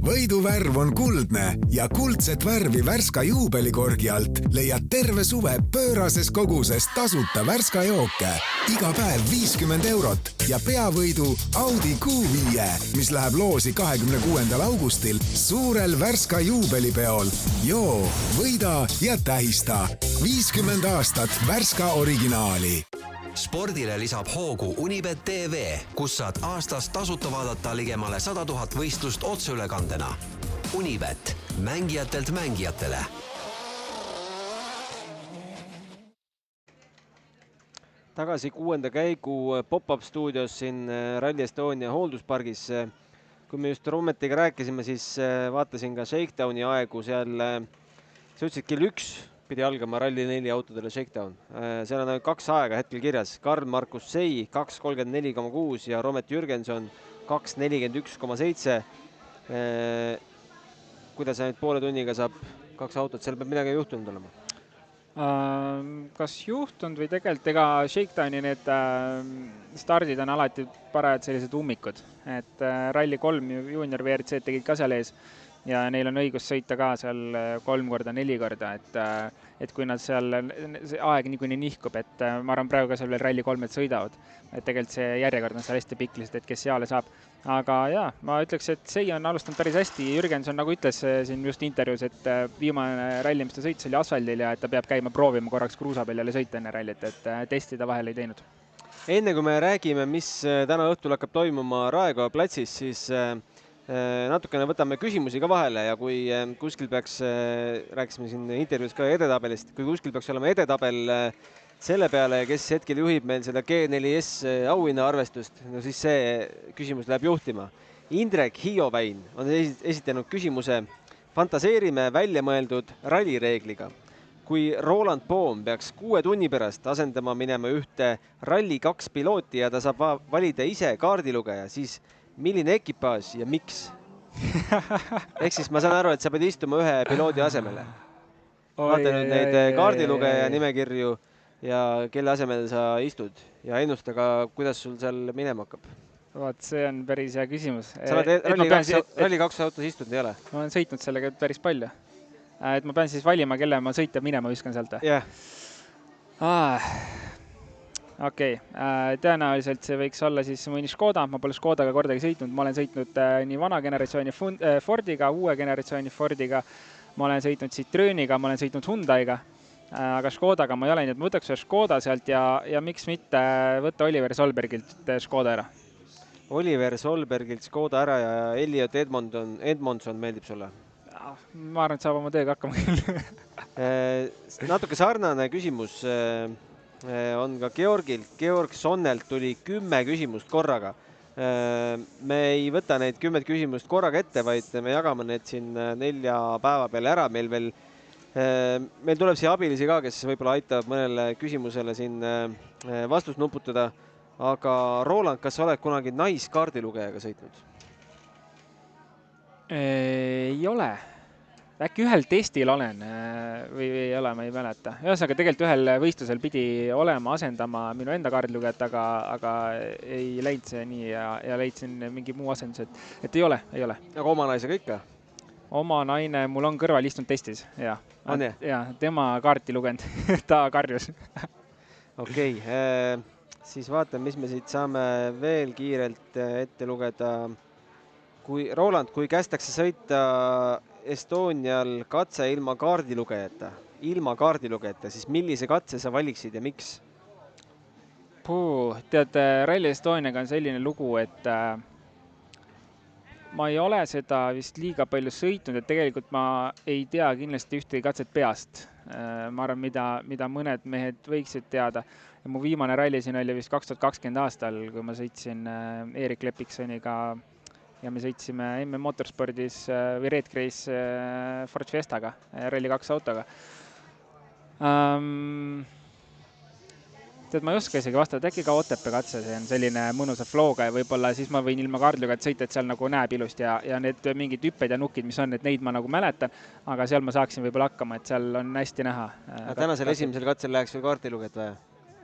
Võiduvärv on kuldne ja kuldset värvi Värska juubelikorgi alt leiad terve suve pöörases koguses tasuta Värska jooke. Iga päev 50 eurot ja peavõidu Audi Q5, mis läheb loosi 26. augustil suurel Värska juubelipeol. Joo, võida ja tähista. 50 aastat Värska originaali. Spordile lisab hoogu Unibet TV, kus saad aastas tasuta vaadata ligemale 100 000 võistlust otseülekandena. Unibet, mängijatelt mängijatele. tagasi 6. käigu pop-up stuudios siin Rally Estonia hoolduspargis. Kui me just Rummetiga rääkisime, siis vaatasin ka Shakedowni aegu seal. Sa ütlesid, kell 1 pidi algama Rally 4 autodele Shakedown. Seal on 2 aega hetkel kirjas. Karl Markus Sei 2.34,6 ja Romet Jürgenson 2.41,7. Kuidas nüüd poole tunniga saab 2 autot? Seal peab midagi juhtunud olema. Kas juhtunud või tegelikult ega Shakedowni need stardid on alati parajad sellised ummikud, et Rally 3 junior VRC tegid ka seal ees ja neil on õigus sõita ka seal 3 korda, 4 korda, et kui nad seal, see aeg niikuinii nihkub, et ma arvan praegu ka seal veel Rally 3 sõidavad, et tegelikult see järjekord on seal hästi pikk lihtsalt, et kes seale saab. Aga jaa, ma ütleks, et Sei on alustanud päris hästi. Jürgenson nagu ütles siin just intervjuus, et viimane ralli, mis ta sõits, oli asfaldil ja et ta peab käima proovima korraks kruusa peal jälle sõita enne rallit, et testi ta vahel ei teinud. Enne kui me räägime, mis täna õhtul hakkab toimuma Raekoja platsis, siis natukene võtame küsimusi ka vahele ja kui kuskil peaks, rääkisime siin intervjuus ka edetabelist, kui kuskil peaks olema edetabel selle peale, kes hetkel juhib meil seda G4S auhinna arvestust, no siis see küsimus läheb juhtima. Indrek Hioväin on esitanud küsimuse, fantaseerime välja mõeldud rallireegliga. Kui Roland Poom peaks 6 tunni pärast asendama minema ühte Rally 2 pilooti ja ta saab valida ise kaardilugeja, siis milline ekipaaž ja miks? Ehk siis ma saan aru, et sa pead istuma ühe piloodi asemele. Vaata nüüd neid kaardilugeja nimekirju ja kelle asemel sa istud ja ennusta ka, kuidas sul seal minema hakkab. Vaat, see on päris hea küsimus. Sa oled Rally 2 autos istunud, ei ole? Ma olen sõitnud sellega päris palju. Et ma pean siis valima, kelle ma sõita minema viskan sealt. Jah. Okei, tõenäoliselt see võiks olla siis mõni Škoda, ma pole Škodaga kordagi sõitnud, ma olen sõitnud nii vana generatsiooni Fordiga, uue generatsiooni Fordiga, ma olen sõitnud Citroeniga, ma olen sõitnud Hyundaiga, aga Škodaga ma ei ole, nii et ma võtaks ühe Škoda sealt ja miks mitte võtta Oliver Solbergilt Škoda ära. Oliver Solbergilt Škoda ära ja Elliot Edmondson meeldib sulle? Ma arvan, et saab oma tööga hakkama küll. Natuke sarnane küsimus on ka Georgilt. Georg Sonnelt tuli 10 küsimust korraga. Me ei võta neid 10 küsimust korraga ette, vaid me jagame need siin 4 päeva peale ära. Meil tuleb siia abilisi ka, kes võib-olla aitab mõnele küsimusele siin vastust nuputada. Aga Roland, kas sa oled kunagi naiskaardilugejaga sõitnud? Ei ole. Äkki ühel testil olen või ei ole, ma ei mäleta. Ühesõnaga, tegelikult ühel võistlusel pidi olema asendama minu enda kaardilugejat, aga ei läinud see nii ja leidsin mingi muu asendus, et ei ole. Aga oma naisega ikka? Oma naine mul on kõrval istunud testis, jah. On jah? Ja, tema kaarti lugenud, ta karjus. Okei, siis vaatame, mis me siit saame veel kiirelt ette lugeda. Roland, kui kästakse sõita Estonial katse ilma kaardilugejata, siis millise katse sa valiksid ja miks? Tead, Rally Estoniaga on selline lugu, et ma ei ole seda vist liiga palju sõitnud, et tegelikult ma ei tea kindlasti ühtegi katset peast. Ma arvan, mida mõned mehed võiksid teada. Ja mu viimane ralli siin oli vist 2020 aastal, kui ma sõitsin Erik Lepiksoniga ja me sõitsime MM Motorspordis või Red Grace Ford Fiestaga, Rally 2 autoga. Tead, ma ei oska isegi vastata, äkki ka Otepää katse, see on selline mõnusa flowga ja võib-olla siis ma võin ilma kaardilugejat sõita, et seal nagu näeb ilust ja need mingid hüpped ja nukid, mis on, et neid ma nagu mäletan, aga seal ma saaksin võib-olla hakkama, et seal on hästi näha. Tänasel esimesel katsel läheks veel kaardilugejat vaja?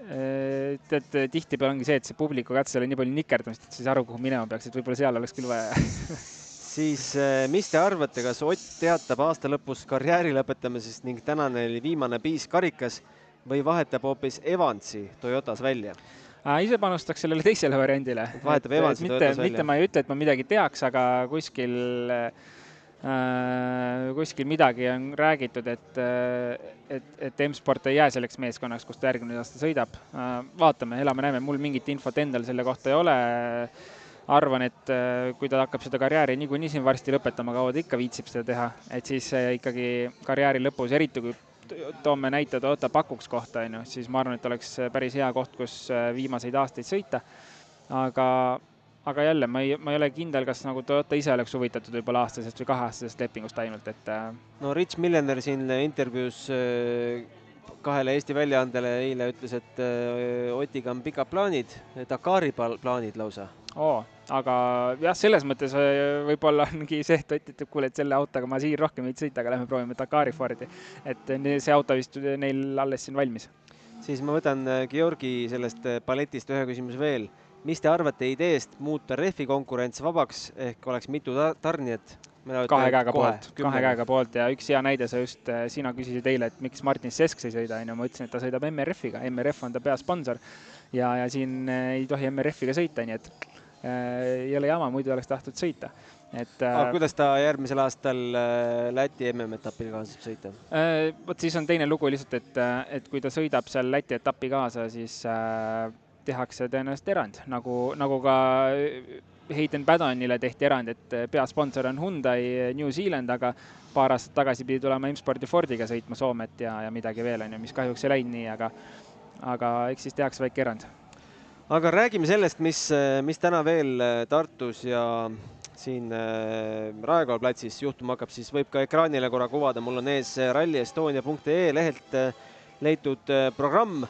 Tead, tihtipeale ongi see, et see publiku katsel on nii palju nikerdamist, et siis aru, kuhu minema peaks, et võib-olla seal oleks küll vaja. Siis, mis te arvate, kas Ott teatab aasta lõpus karjääri lõpetamisest ning tänane oli viimane piis karikas või vahetab hoopis Evansi Toyotas välja? Ise panustaks sellele teisele variandile. Vahetab Evansi Toyotas välja? Mitte ma ei ütle, et ma midagi teaks, aga kuskil midagi on räägitud, et M-Sport ei jää selleks meeskonnaks, kus ta järgmine aasta sõidab. Vaatame, elame-näeme, mul mingit infot endal selle kohta ei ole. Arvan, et kui ta hakkab seda karjääri niikuinii siin varsti lõpetama, kaua ta ikka viitsib seda teha, et siis ikkagi karjääri lõpus, eriti kui toome näite Toyota Pakuks kohta, siis ma arvan, et oleks päris hea koht, kus viimaseid aastaid sõita. Aga jälle, ma ei ole kindel, kas nagu Toyota ise oleks huvitatud võib-olla aastasest või 2-aastasest lepingust ainult, et... No Rich Millender siin intervjuus 2 Eesti väljaandele eile ütles, et Otiga on pikad plaanid, Dakari plaanid lausa. Aga jah, selles mõttes võib-olla ongi see, et Ott ütleb, kuule, et selle autoga ma siin rohkem ei sõita, aga lähme proovime Dakari Fordi. Et see auto vist neil alles siin valmis. Siis ma võtan Georgi sellest paletist ühe küsimus veel. Mis te arvate ideest muuta rehvi konkurents vabaks, ehk oleks mitu tarnijat? 2 käega poolt ja üks hea näide, sina küsisid eile, et miks Martin Sesks ei sõida, ma ütlesin, et ta sõidab MRF-iga, MRF on ta peasponsor ja siin ei tohi MRF-iga sõita, nii et ei ole jama, muidu oleks tahtnud sõita. Aga kuidas ta järgmisel aastal Läti MM-etapil kaasab sõita? Võt siis on teine lugu lihtsalt, et kui ta sõidab seal Läti etapi kaasa, siis tehakse tõenäoliselt erand, nagu ka Hayden Paddonile tehti erand, et peasponsor on Hyundai New Zealand, aga paar aastat tagasi pidi tulema M-Sporti Fordiga sõitma Soomet ja midagi veel, mis kahjuks ei läinud nii, aga eks siis tehakse väike erand. Aga räägime sellest, mis täna veel Tartus ja siin Raekoja platsis juhtuma hakkab, siis võib ka ekraanile korra kuvada. Mul on ees rallyestonia.ee lehelt leitud programm.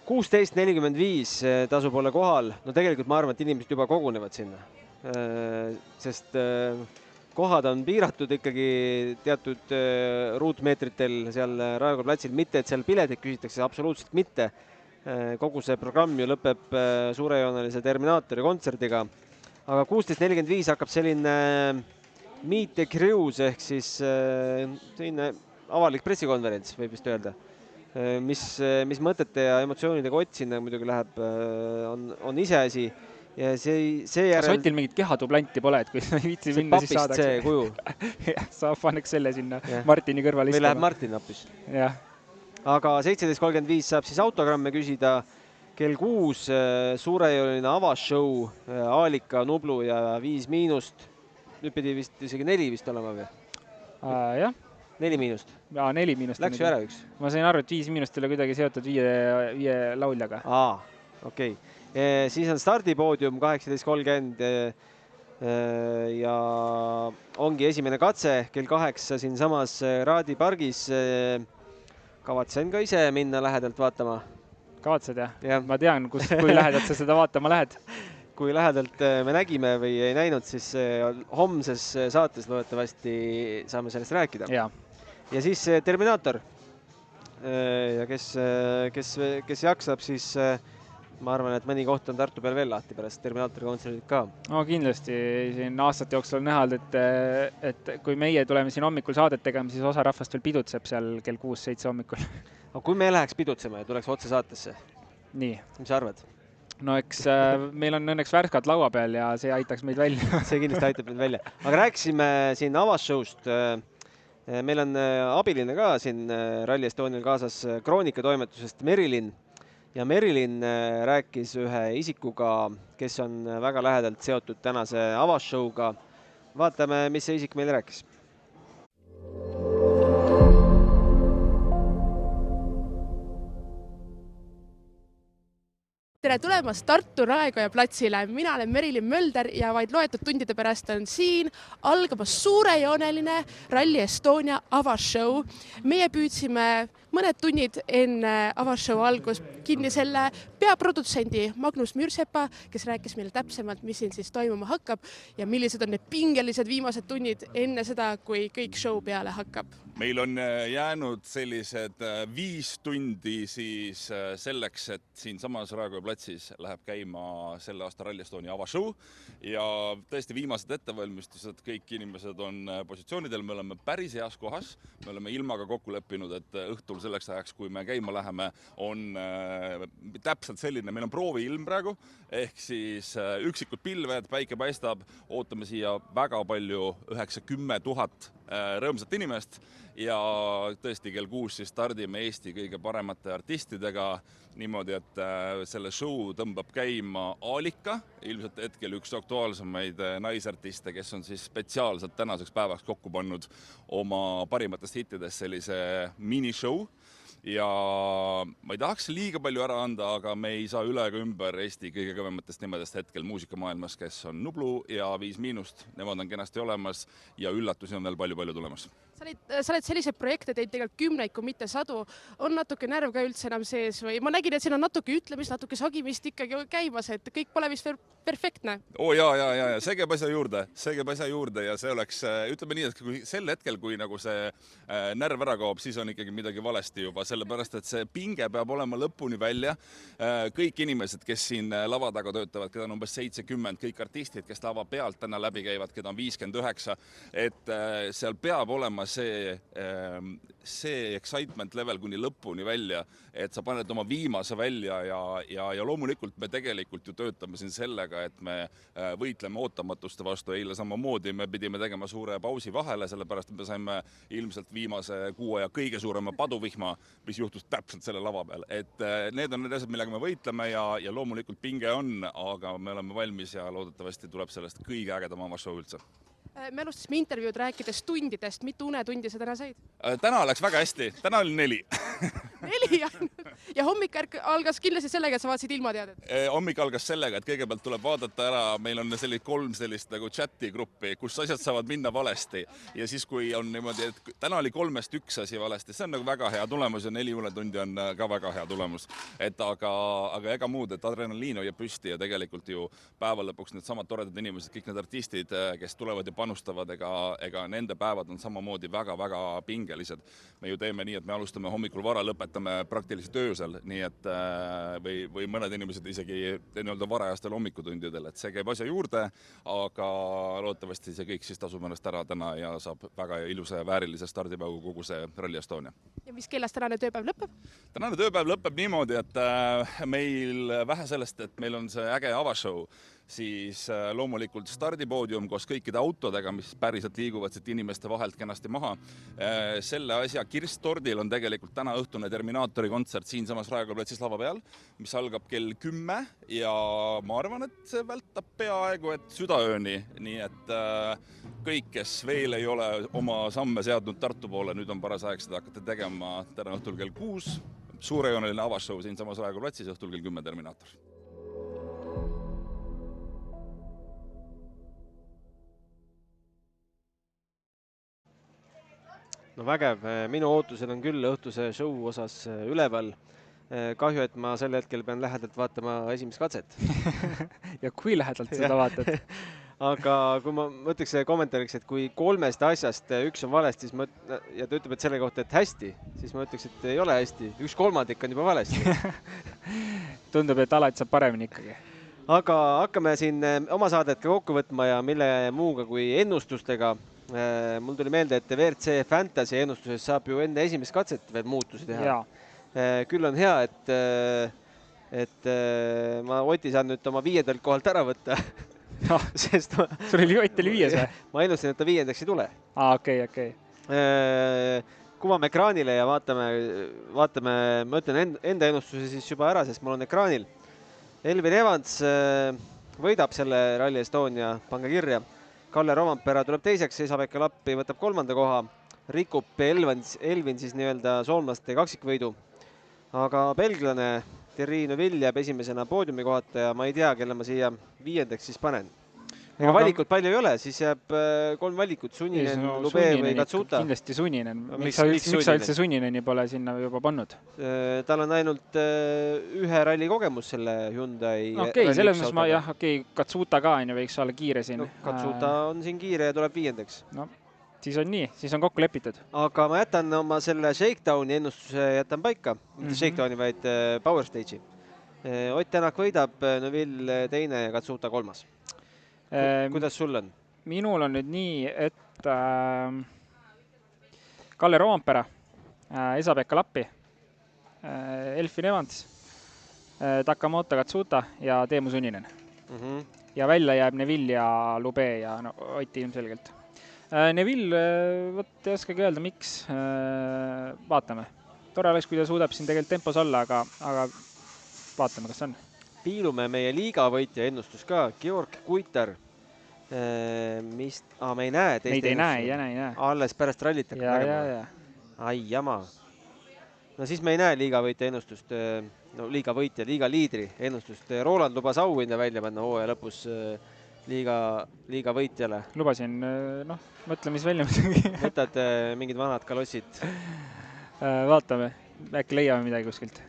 16.45 tasub olla kohal. No tegelikult ma arvan, et inimesed juba kogunevad sinna, sest kohad on piiratud ikkagi teatud ruutmeetritel seal Raekoja platsil, mitte et seal piletit küsitakse, absoluutselt mitte. Kogu see programm ju lõpeb suurejoonelise Terminaatori kontserdiga, aga 16.45 hakkab selline meet the crews ehk siis selline avalik pressikonverents, võib vist öelda. Mis mõtete ja emotsioonidega Ott sinna muidugi läheb, on iseasi. Ja kas Otil mingit kehadublanti pole, et kui ei viitsi minna, siis saadaks? See kuju. Saab paneks selle sinna Martini kõrval istuma. Või läheb Martin hoopis. Aga 17.35 saab siis autogramme küsida. Kell 6 suurejooneline avashow, Aalika, Nublu ja 5 miinust. Nüüd pidi vist isegi 4 vist olema või? Jah. 4 miinust. 4 miinust. Läks ju ära üks. Ma sain aru, et 5 miinust oli kuidagi seotud 5 lauljaga. Okei. Siis on stardipoodium 18.30 ja ongi esimene katse kell 8 siin samas Raadi pargis. Kavatsen ka ise minna lähedalt vaatama. Kavatsed jah? Ma tean, kui lähedalt sa seda vaatama lähed. Kui lähedalt me nägime või ei näinud, siis homses saates loodetavasti saame sellest rääkida. Ja siis Terminaator. Ja kes jaksab, siis ma arvan, et mõni koht on Tartu peal veel lahti pärast Terminaatori kontserdid ka. No kindlasti siin aastate jooksul on näha, et kui meie tuleme siin hommikul saadet tegema, siis osa rahvast veel pidutseb seal kell 6-7 hommikul. Aga kui me läheks pidutsema ja tuleks otse saatesse? Nii. Mis sa arvad? No eks meil on õnneks värskad laua peal ja see aitaks meid välja. See kindlasti aitab meid välja. Aga rääkisime siin avasshowst. Meil on abiline ka siin Rally Estonial kaasas Kroonika toimetusest Merilin. Ja Merilin rääkis ühe isikuga, kes on väga lähedalt seotud tänase avasshowga. Vaatame, mis see isik meile rääkis. Tere tulemast Tartu Raekoja platsile. Mina olen Merilin Mölder ja vaid loetud tundide pärast on siin algamas suurejooneline Rally Estonia avashow. Meie püüdsime mõned tunnid enne avashow algus kinni selle peaprodutsendi Magnus Mürsepa, kes rääkis meile täpsemalt, mis siin siis toimuma hakkab ja millised on need pingelised viimased tunnid enne seda, kui kõik show peale hakkab. Meil on jäänud sellised 5 tundi siis selleks, et siin samas Raekoja platsis läheb käima selle aasta Rally Estonia avashow ja tõesti viimased ettevalmistused, kõik inimesed on positsioonidel, me oleme päris heas kohas, me oleme ilmaga kokku leppinud, et õhtul selleks ajaks, kui me käima läheme, on täpselt selline, meil on proovi ilm praegu, ehk siis üksikud pilved, päike paistab, ootame siia väga palju 9-10 000 rõõmsat inimest ja tõesti kell 6 siis stardime Eesti kõige paremate artistidega niimoodi, et selle show tõmbab käima Aalika, ilmselt hetkel üks aktuaalsemaid naisartiste, kes on siis spetsiaalselt tänaseks päevaks kokku pannud oma parimatest hittidest sellise minishow. Ja ma ei tahaks liiga palju ära anda, aga me ei saa üle ega ümber Eesti kõige kõvematest nimedest hetkel muusikamaailmas, kes on Nublu ja 5-, nemad on kenasti olemas ja üllatusi on veel palju-palju tulemas. Sa oled selliseid projekte teinud tegelikult kümneid, kui mitte sadu. On natuke närv ka üldse enam sees või ma nägin, et siin on natuke ütlemist, natuke sagimist ikkagi käimas, et kõik pole vist veel perfektne. Jaa, see käib asja juurde ja see oleks, ütleme nii, et kui sel hetkel, kui nagu see närv ära kaob, siis on ikkagi midagi valesti juba, sellepärast, et see pinge peab olema lõpuni välja. Kõik inimesed, kes siin lava taga töötavad, keda on umbes 70, kõik artistid, kes lava pealt täna läbi käivad, keda on 59, et seal peab olema see excitement level kuni lõpuni välja, et sa paned oma viimase välja ja loomulikult me tegelikult ju töötame siin sellega, et me võitleme ootamatuste vastu. Eile samamoodi me pidime tegema suure pausi vahele, sellepärast me saime ilmselt viimase kuu aja kõige suurema paduvihma, mis juhtus täpselt selle lava peal. Et need on need asjad, millega me võitleme ja loomulikult pinge on, aga me oleme valmis ja loodetavasti tuleb sellest kõige ägedam avashow üldse. Me alustasime intervjuud rääkides tundidest. Mitu unetundi sa täna said? Täna läks väga hästi. Täna oli 4. 4 ja hommik algas kindlasti sellega, et sa vaatasid ilmateadet. Hommik algas sellega, et kõigepealt tuleb vaadata ära, meil on 3 sellist nagu chati gruppi, kus asjad saavad minna valesti. Ja siis, kui on niimoodi, et täna oli 3-st 1 asi valesti, see on nagu väga hea tulemus ja 4 unetundi on ka väga hea tulemus. Aga ega muud, et adrenaliin hoiab püsti ja tegelikult ju päeva lõpuks need samad toredad inimesed, kõik need artistid, kes tulevad ja panustavad, ega nende päevad on samamoodi väga-väga pingelised. Me ju teeme nii, et me alustame hommikul vara, lõpetame praktiliselt öösel, nii et või mõned inimesed isegi varajastel hommikutundidel, et see käib asja juurde, aga loodetavasti see kõik siis tasub ennast ära täna ja saab väga ilusa ja väärilise stardipäevu kogu see Rally Estonia. Ja mis kellast tänane tööpäev lõpeb? Tänane tööpäev lõpeb niimoodi, et meil vähe sellest, et meil on see äge avashow, siis loomulikult stardipoodium koos kõikide autodega, mis päriselt liiguvad siit inimeste vahelt kenasti maha. Selle asja kirstordil on tegelikult täna õhtune Terminaatori kontsert siinsamas Raekoja platsis lava peal, mis algab kell 10 ja ma arvan, et see vältab peaaegu et südaööni, nii et kõik, kes veel ei ole oma samme seadnud Tartu poole, nüüd on paras aeg seda hakata tegema täna õhtul kell 6, suurejooneline avashow siinsamas Raekoja platsis, õhtul kell 10 Terminaator. No vägev, minu ootused on küll õhtuse show osas üleval. Kahju, et ma sel hetkel pean lähedalt vaatama esimest katset. Ja kui lähedalt seda vaatad? Aga kui ma mõtleks kommentaariks, et kui 3 asjast üks on valesti ja ta ütleb, et selle kohta, et hästi, siis ma ütleks, et ei ole hästi. 1/3 on juba valesti. Tundub, et alati saab paremini ikkagi. Aga hakkame siin oma saadet ka kokku võtma ja mille muuga kui ennustustega. Mul tuli meelde, et WRC Fantasy ennustuses saab ju enne esimest katset veel muutusi teha. Küll on hea, et ma Oti saan nüüd oma 5. kohalt ära võtta. Sul oli Ott oli 5. või? Ma ennustasin, et ta 5. ei tule. Okei. Kuvame ekraanile ja vaatame, ma ütlen enda ennustuse siis juba ära, sest mul on ekraanil. Elvin Evans võidab selle Rally Estonia, pange kirja. Kalle Rovampere tuleb teiseks, Esa-Pekka Lappi võtab 3. koha, rikub Elvin siis nii-öelda soomlaste kaksikvõidu. Aga belglane Thierry Neuville jääb esimesena poodiumi kohata ja ma ei tea, kelle ma siia 5. siis panen. Ega valikut palju ei ole, siis jääb 3 valikut, Sunninen, Lube või Katsuta. Kindlasti Sunninen. Miks sa üldse Sunnineni pole sinna juba pannud? Tal on ainult 1 ralli kogemus selle Hyundai. Okei, selles mõttes Katsuta ka võiks olla kiire siin. Katsuta on siin kiire ja tuleb 5. No, siis on nii, siis on kokku lepitud. Aga ma jätan oma selle Shakedowni ennustuse jätan paika. Mitte Shakedowni, vaid Power Stage'i. Ott Tänak võidab, Neuville 2. ja Katsuta 3. Kuidas sul on? Minul on nüüd nii, et Kalle Rovampere, Esa-Pekka Lappi, Elfin Evans, Takamoto Katsuta ja Teemu Sunninen. Ja välja jääb Neville ja Lube ja Oti ilmselgelt. Neville, võt ei oskagi öelda, miks. Vaatame. Tore oleks, kui ta suudab siin tegelikult tempos olla, aga vaatame, kas on. Piilume meie liigavõitja ennustus ka, Georg Kuiter. Me ei näe teist Neid ei näe. Alles pärast rallit hakkab nägema. Ai, jama. No siis me ei näe liigavõitja ennustust, liiga liidri ennustust. Roland lubas auhinda välja panna hooaja lõpus liiga võitjale. Lubasin, mõtle, mis välja midagi. Võtad mingid vanad kalossid. Vaatame, äkki leiame midagi kuskilt.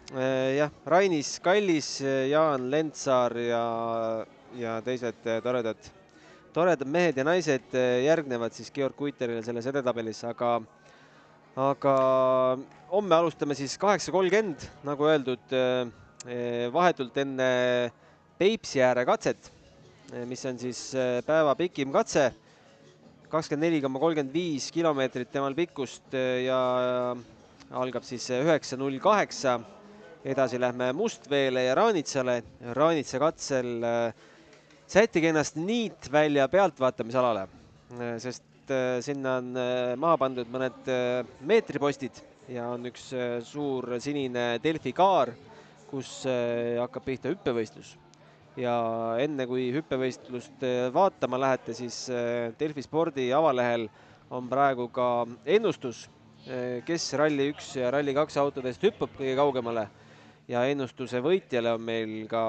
Jah, Rainis Kallis, Jaan Lentsaar ja teised toredad mehed ja naised järgnevad siis Georg Kuiterile selles edetabelis, aga homme alustame siis 8.30, nagu öeldud, vahetult enne Peipsi ääre katset, mis on siis päeva pikim katse, 24,35 kilomeetrit temal pikkust ja algab siis 9.08. Edasi lähme Mustveele ja Raanitsale. Raanitsa katsel sättige ennast niitvälja pealtvaatamisalale, sest sinna on maha pandud mõned meetripostid ja on üks suur sinine Delfi kaar, kus hakkab pihta hüppevõistlus. Ja enne kui hüppevõistlust vaatama lähete, siis Delfi spordi avalehel on praegu ka ennustus, kes Rally 1 ja Rally 2 autodest hüppab kõige kaugemale ja ennustuse võitjale on meil ka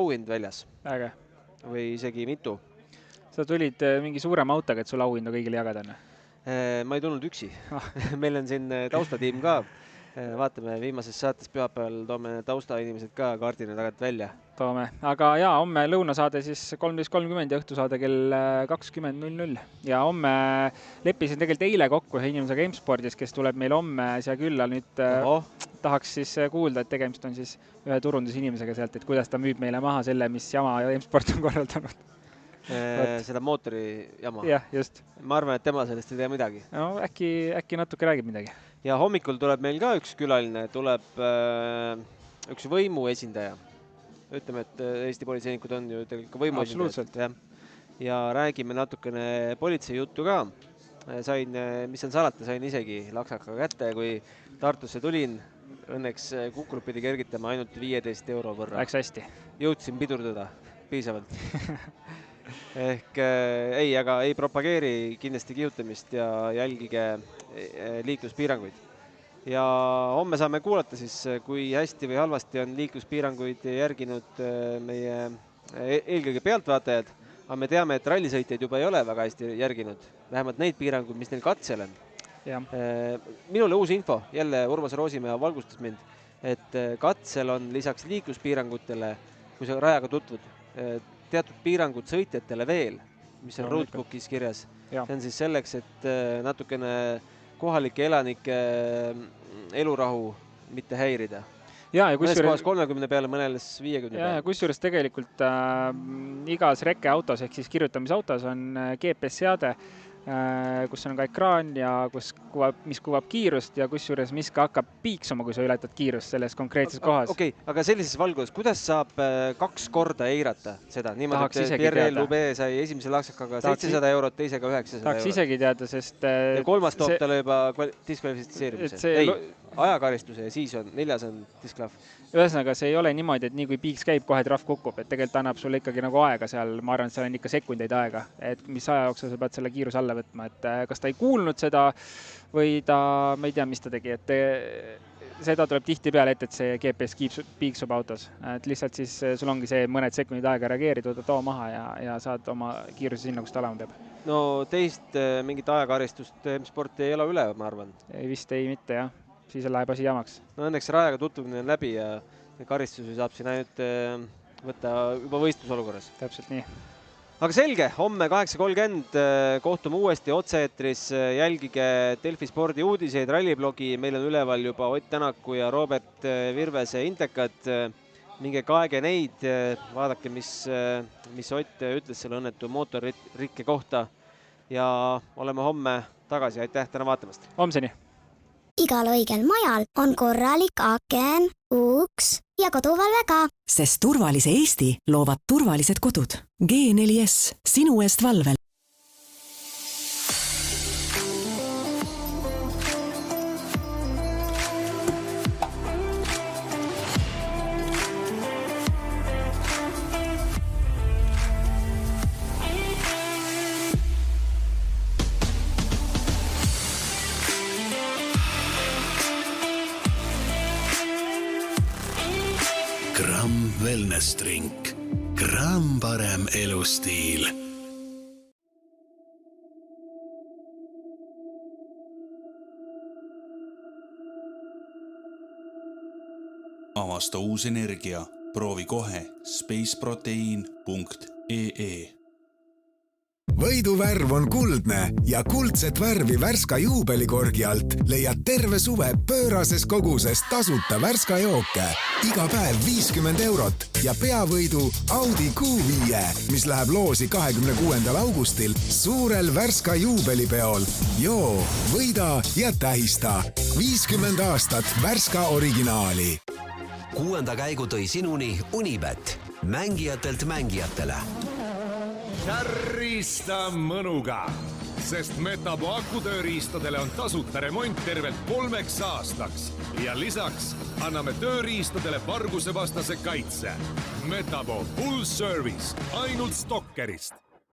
auhind väljas. Äge. Või isegi mitu. Sa tulid mingi suurema autoga, et sul auhinda kõigile jagada? Ma ei tulnud üksi. Meil on siin taustatiim ka. Vaatame, viimases saates pühapäeval toome taustainimesed ka kaardina tagant välja. Toome. Aga jaa, homme lõunasaade siis 13.30 ja õhtusaade kell 20.00. Ja homme leppisin tegelikult eile kokku ühe inimesega M-spordis, kes tuleb meil homme siia külla. Nüüd tahaks siis kuulda, et tegemist on siis ühe turundusinimesega sealt, et kuidas ta müüb meile maha selle, mis jama ja M-sport on korraldanud. Seda mootori jama. Jah, just. Ma arvan, et tema sellest ei tea midagi. No äkki natuke räägib midagi. Ja hommikul tuleb meil ka üks külaline, tuleb üks võimu esindaja. Ütleme, et Eesti politseinikud on ju tegelikult võimu esindajad. Ja räägime natukene politsei juttu ka. Mis on salata, sain isegi laksaka kätte, kui Tartusse tulin. Õnneks kukulud pidi kergitama ainult 15 euro võrra. Läks hästi. Jõudsin pidurdada piisavalt. Ehk aga ei propageeri kindlasti kihutamist ja jälgige liikluspiiranguid. Ja homme saame kuulata siis, kui hästi või halvasti on liikluspiiranguid järginud meie eelkõige pealtvaatajad. Aga me teame, et rallisõitjaid juba ei ole väga hästi järginud. Vähemalt neid piiranguid, mis neil katsel on. Minule uus info, jälle Urmas Roosimäe valgustas mind, et katsel on lisaks liikluspiirangutele, kui sa rajaga tutvud, teatud piirangud sõitjatele veel, mis on roadbookis kirjas. See on siis selleks, et natukene kohalike elanike elurahu mitte häirida. Mõnes kohas 30 peale, mõneles 50 peale. Ja kusjuures tegelikult igas rekkeautos ehk siis kirjutamisautos on GPS-seade, kus on ka ekraan ja mis kuvab kiirust ja kusjuures mis ka hakkab piiksuma, kui sa ületad kiirust selles konkreetses kohas. Okei, aga sellises valguses, kuidas saab 2 korda eirata seda? Niimoodi, et Pierre Lube sai esimese laksakaga 700 eurot, teisega 900 eurot. Tahaks isegi teada, sest... Ja kolmas toob talle juba diskvalifitseerimise. Ei, ajakaristuse ja siis on 4 on disklav. Ühesõnaga, see ei ole niimoodi, et nii kui piiks käib, kohe trahv kukub, et tegelikult annab sulle ikkagi nagu aega seal, ma arvan, et seal on ikka sekundeid aega, et mis aja jooksul sa pead selle kiiruse alla võtma, et kas ta ei kuulnud seda või ta, ma ei tea, mis ta tegi, et seda tuleb tihti peale ette, et see GPS piiksub autos, et lihtsalt siis sul ongi see mõned sekundid aega reageerida, too maha ja saad oma kiiruse sinna, kus ta olema peab. No teist mingit ajakaristust sporti ei ela üle, ma arvan. Vist ei mitte, jah. Siis läheb asi jamaks. No õnneks rajaga tutvumine on läbi ja karistusi saab siin ainult võtta juba võistlusolukorras. Täpselt nii. Aga selge, homme 8.30 kohtume uuesti otse-eetris, jälgige Delfi spordi uudiseid, ralliblogi, meil on üleval juba Ott Tänaku ja Robert Virvese intekad. Minge kaege neid, vaadake, mis Ott ütles selle õnnetu mootorrikke kohta ja oleme homme tagasi. Aitäh täna vaatamast! Homseni! Igal õigel majal on korralik aken, uks ja koduvalve ka. Sest turvalise Eesti loovad turvalised kodud. G4S, sinu eest valvel. Wellness Drink. Gramm parem elustiil. Avasta uus energia. Proovi kohe spaceprotein.ee. Võiduvärv on kuldne ja kuldset värvi Värska juubelikorgi alt leiad terve suve pöörases koguses tasuta Värska jooke. Iga päev 50 eurot ja peavõidu Audi Q5, mis läheb loosi 26. augustil suurel Värska juubelipeol. Joo, võida ja tähista 50 aastat Värska originaali. 6. käigu tõi sinuni Unibet. Mängijatelt mängijatele. Tärrista mõnuga, sest Metapo akutööriistadele on tasuta remont tervelt 3 aastaks. Ja lisaks anname tööriistadele vargusevastase kaitse. Metapo full service ainult Stokkerist.